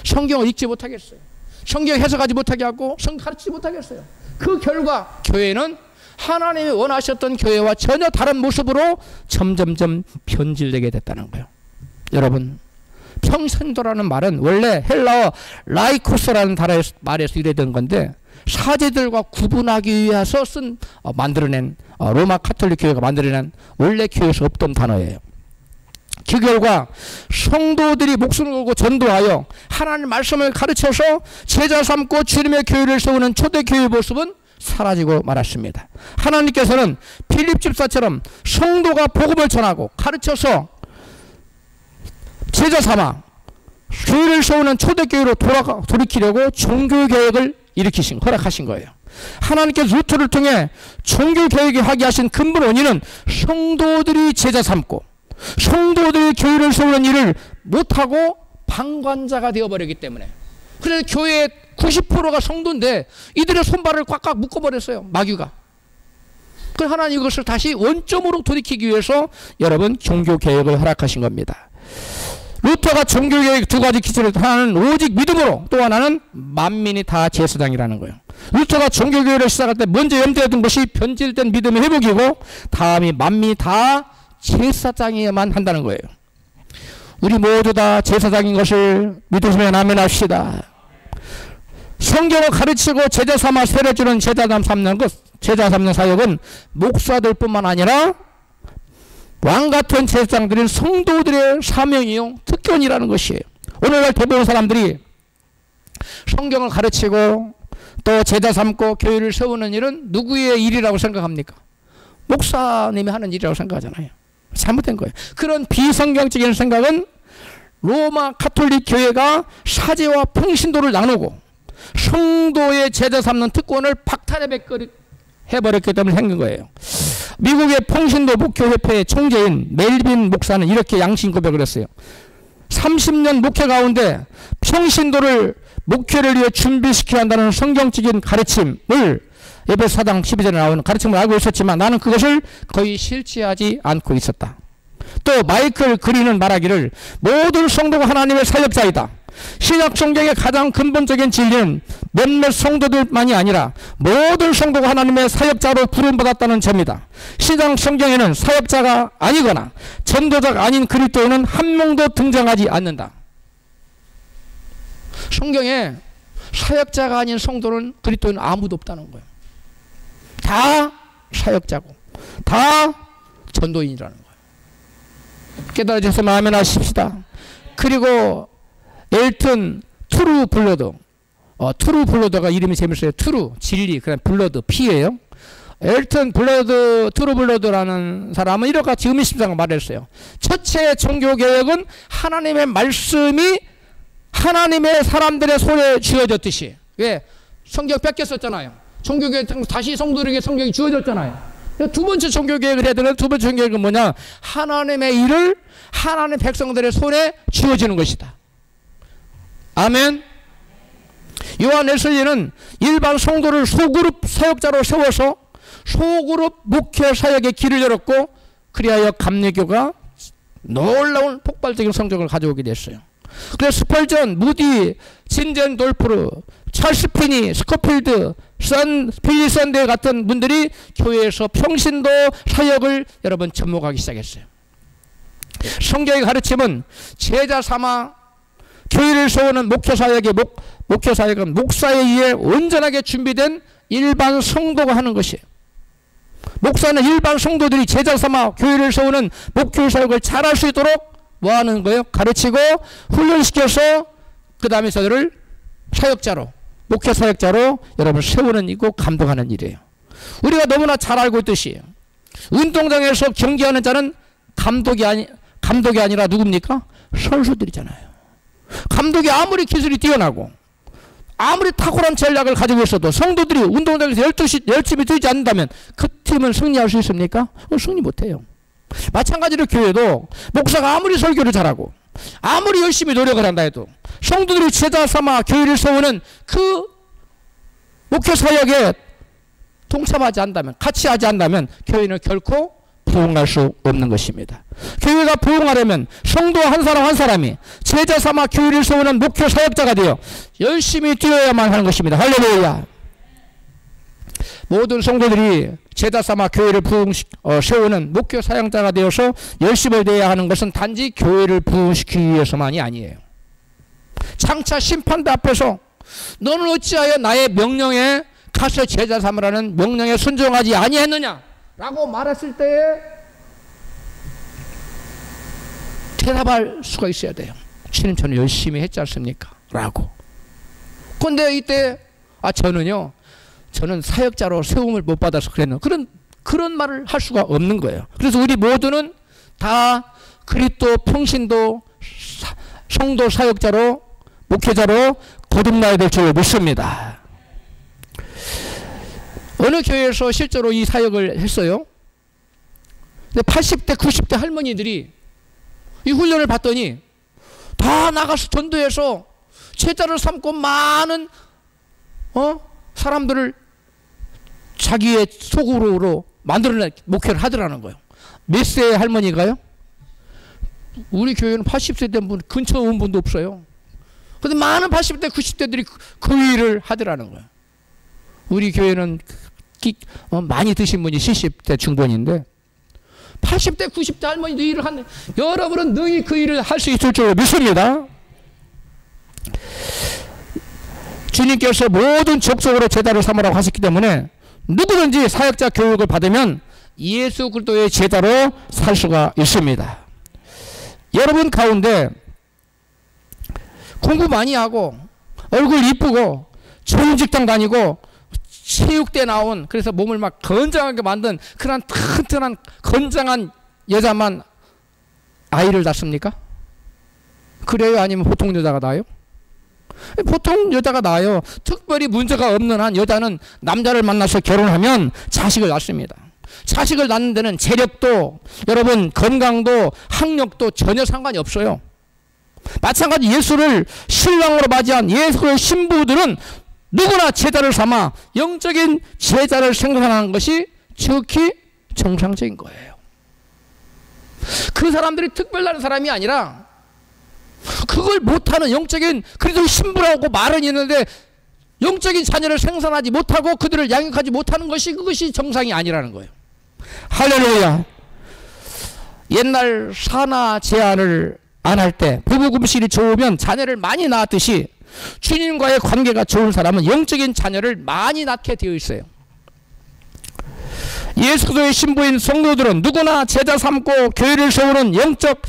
[SPEAKER 1] 성경을 읽지 못하겠어요. 성경 해석하지 못하게 하고 성경 가르치지 못하겠어요. 그 결과 교회는 하나님이 원하셨던 교회와 전혀 다른 모습으로 점점점 변질되게 됐다는 거예요. 여러분, 평신도라는 말은 원래 헬라어 라이코스라는 말에서 유래된 건데 사제들과 구분하기 위해서 만들어낸 로마 가톨릭 교회가 만들어낸 원래 교회에서 없던 단어예요. 그 결과 성도들이 목숨을 걸고 전도하여 하나님 말씀을 가르쳐서 제자 삼고 주님의 교회를 세우는 초대교회의 모습은 사라지고 말았습니다. 하나님께서는 필립 집사처럼 성도가 복음을 전하고 가르쳐서 제자 삼아 교회를 세우는 초대교회로 돌이키려고 종교개혁을 허락하신 거예요. 하나님께서 루터를 통해 종교개혁을 하게 하신 근본 원인은 성도들이 제자 삼고 성도들이 교회를 세우는 일을 못하고 방관자가 되어버렸기 때문에. 그래서 교회의 90%가 성도인데 이들의 손발을 꽉꽉 묶어버렸어요. 마귀가. 그래서 하나님 이것을 다시 원점으로 돌이키기 위해서 여러분 종교개혁을 허락하신 겁니다. 루터가 종교개혁 두 가지 기초를 하나는 오직 믿음으로, 또 하나는 만민이 다 제사장이라는 거예요. 루터가 종교개혁을 시작할 때 먼저 염두에 둔 것이 변질된 믿음의 회복이고 다음이 만민이 다 제사장이어야만 한다는 거예요. 우리 모두 다 제사장인 것을 믿으시면 아멘 합시다. 성경을 가르치고 제자 삼아 세례주는 제자 삼는 사역은 목사들 뿐만 아니라 왕같은 제사장들인 성도들의 사명이요 특권이라는 것이에요. 오늘날 대부분 사람들이 성경을 가르치고 또 제자 삼고 교회를 세우는 일은 누구의 일이라고 생각합니까? 목사님이 하는 일이라고 생각하잖아요. 잘못된 거예요. 그런 비성경적인 생각은 로마 가톨릭 교회가 사제와 평신도를 나누고 성도의 제자 삼는 특권을 박탈해버렸기 때문에 생긴 거예요. 미국의 평신도 목교협회의 총재인 멜빈 목사는 이렇게 양심 고백을 했어요. 30년 목회 가운데 평신도를 목회를 위해 준비시켜야 한다는 성경적인 가르침을 에베소 4장 12절에 나오는 가르침을 알고 있었지만 나는 그것을 거의 실체하지 않고 있었다. 또 마이클 그린은 말하기를 모든 성도가 하나님의 사역자이다. 신약 성경의 가장 근본적인 진리는 몇몇 성도들만이 아니라 모든 성도가 하나님의 사역자로 부름받았다는 점이다. 신약 성경에는 사역자가 아니거나 전도자가 아닌 그리스도인은 한 명도 등장하지 않는다. 성경에 사역자가 아닌 성도는 그리스도인은 아무도 없다는 거예요. 다 사역자고 다 전도인이라는 거예요. 깨달아져서 아멘 하십시다. 그리고 엘튼 트루 블러드, 트루 블러드가 이름이 재밌어요. 트루 진리, 그다음 블러드 피예요. 엘튼 블러드, 트루 블러드라는 사람은 이렇게 의미심장을 말했어요. 첫째 종교개혁은 하나님의 말씀이 하나님의 사람들의 손에 쥐어졌듯이. 왜? 성경 뺏겼었잖아요. 종교개혁 다시 성도들에게 성경이 주어졌잖아요. 두 번째 종교개혁을 해야 되는 두 번째 종교개혁은 뭐냐? 하나님의 일을 하나님의 백성들의 손에 쥐어지는 것이다. 아멘. 요한 웨슬리는 일반 성도를 소그룹 사역자로 세워서 소그룹 목회 사역의 길을 열었고 그리하여 감리교가 놀라운 폭발적인 성적을 가져오게 됐어요. 그래서 스펄전, 무디, 진젠 돌프르, 찰스 피니, 스코필드, 빌리 샌데 같은 분들이 교회에서 평신도 사역을 여러분 접목하기 시작했어요. 성경의 가르침은 제자 삼아 교회를 세우는 목회사역은 목사에 의해 온전하게 준비된 일반 성도가 하는 것이에요. 목사는 일반 성도들이 제자 삼아 교회를 세우는 목회 사역을 잘할 수 있도록 뭐 하는 거예요? 가르치고 훈련시켜서 그 다음에 저들을 사역자로, 목회 사역자로 여러분 세우는 이고 감독하는 일이에요. 우리가 너무나 잘 알고 있듯이 운동장에서 경기하는 자는 감독이 아니라 누굽니까? 선수들이잖아요. 감독이 아무리 기술이 뛰어나고 아무리 탁월한 전략을 가지고 있어도 성도들이 운동장에서 열심히 뛰지 않는다면 그 팀은 승리할 수 있습니까? 승리 못해요. 마찬가지로 교회도 목사가 아무리 설교를 잘하고 아무리 열심히 노력을 한다 해도 성도들이 제자 삼아 교회를 세우는 그 목회 사역에 동참하지 않는다면, 같이 하지 않는다면 교회는 결코 부흥할 수 없는 것입니다. 교회가 부흥하려면 성도 한 사람 한 사람이 제자 삼아 교회를 세우는 목회 사역자가 되어 열심히 뛰어야만 하는 것입니다. 할렐루야. 모든 성도들이 제자 삼아 교회를 세우는 목회 사역자가 되어서 열심히 되어야 하는 것은 단지 교회를 부흥시키기 위해서만이 아니에요. 장차 심판대 앞에서 너는 어찌하여 나의 명령에 가서 제자 삼으라는 명령에 순종하지 아니했느냐 라고 말했을 때에 대답할 수가 있어야 돼요. 주님 저는 열심히 했지 않습니까? 라고. 근데 이때 저는 사역자로 세움을 못 받아서 그랬는 그런 말을 할 수가 없는 거예요. 그래서 우리 모두는 다 그리스도 평신도 성도 사역자로 목회자로 거듭나야 될 줄 믿습니다. 어느 교회에서 실제로 이 사역을 했어요. 근데 80대 90대 할머니들이 이 훈련을 받더니 다 나가서 전도해서 제자를 삼고 많은 사람들을 자기의 소굴로 만들어낸 목회를 하더라는 거예요. 몇 세의 할머니가요? 우리 교회는 80세 된 분 근처 온 분도 없어요. 근데 많은 80대 90대들이 그 일을 하더라는 거예요. 우리 교회는 많이 드신 분이 70대 중반인데 80대 90대 할머니도 일을 하는데 여러분은 능히 그 일을 할 수 있을 줄 믿습니다. 주님께서 모든 족속으로 제자를 삼으라고 하셨기 때문에 누구든지 사역자 교육을 받으면 예수 그리스도의 제자로 살 수가 있습니다. 여러분 가운데 공부 많이 하고 얼굴 이쁘고 좋은 직장 다니고 체육대 나온 그래서 몸을 막 건장하게 만든 그런 튼튼한 건장한 여자만 아이를 낳습니까? 그래요? 아니면 보통 여자가 낳아요? 보통 여자가 낳아요. 특별히 문제가 없는 한 여자는 남자를 만나서 결혼하면 자식을 낳습니다. 자식을 낳는 데는 재력도 여러분 건강도 학력도 전혀 상관이 없어요. 마찬가지 예수를 신랑으로 맞이한 예수의 신부들은 누구나 제자를 삼아 영적인 제자를 생각하는 것이 지극히 정상적인 거예요. 그 사람들이 특별한 사람이 아니라 그걸 못하는 영적인 그래도 신부라고 말은 있는데 영적인 자녀를 생산하지 못하고 그들을 양육하지 못하는 것이 그것이 정상이 아니라는 거예요. 할렐루야. 옛날 산하 제한을 안 할 때 부부금실이 좋으면 자녀를 많이 낳았듯이 주님과의 관계가 좋은 사람은 영적인 자녀를 많이 낳게 되어 있어요. 예수도의 신부인 성도들은 누구나 제자 삼고 교회를 세우는 영적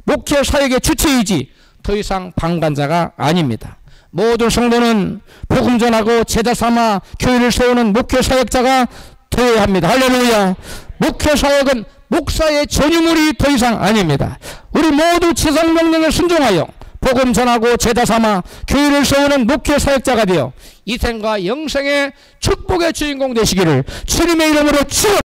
[SPEAKER 1] 목회 사역의 주체이지 더 이상 방관자가 아닙니다. 모든 성도는 복음 전하고 제자 삼아 교회를 세우는 목회 사역자가 되어야 합니다. 할렐루야. 목회 사역은 목사의 전유물이 더 이상 아닙니다. 우리 모두 지상 명령에 순종하여 복음 전하고 제자 삼아 교회를 세우는 목회 사역자가 되어 이생과 영생의 축복의 주인공 되시기를 주님의 이름으로 축원합니다.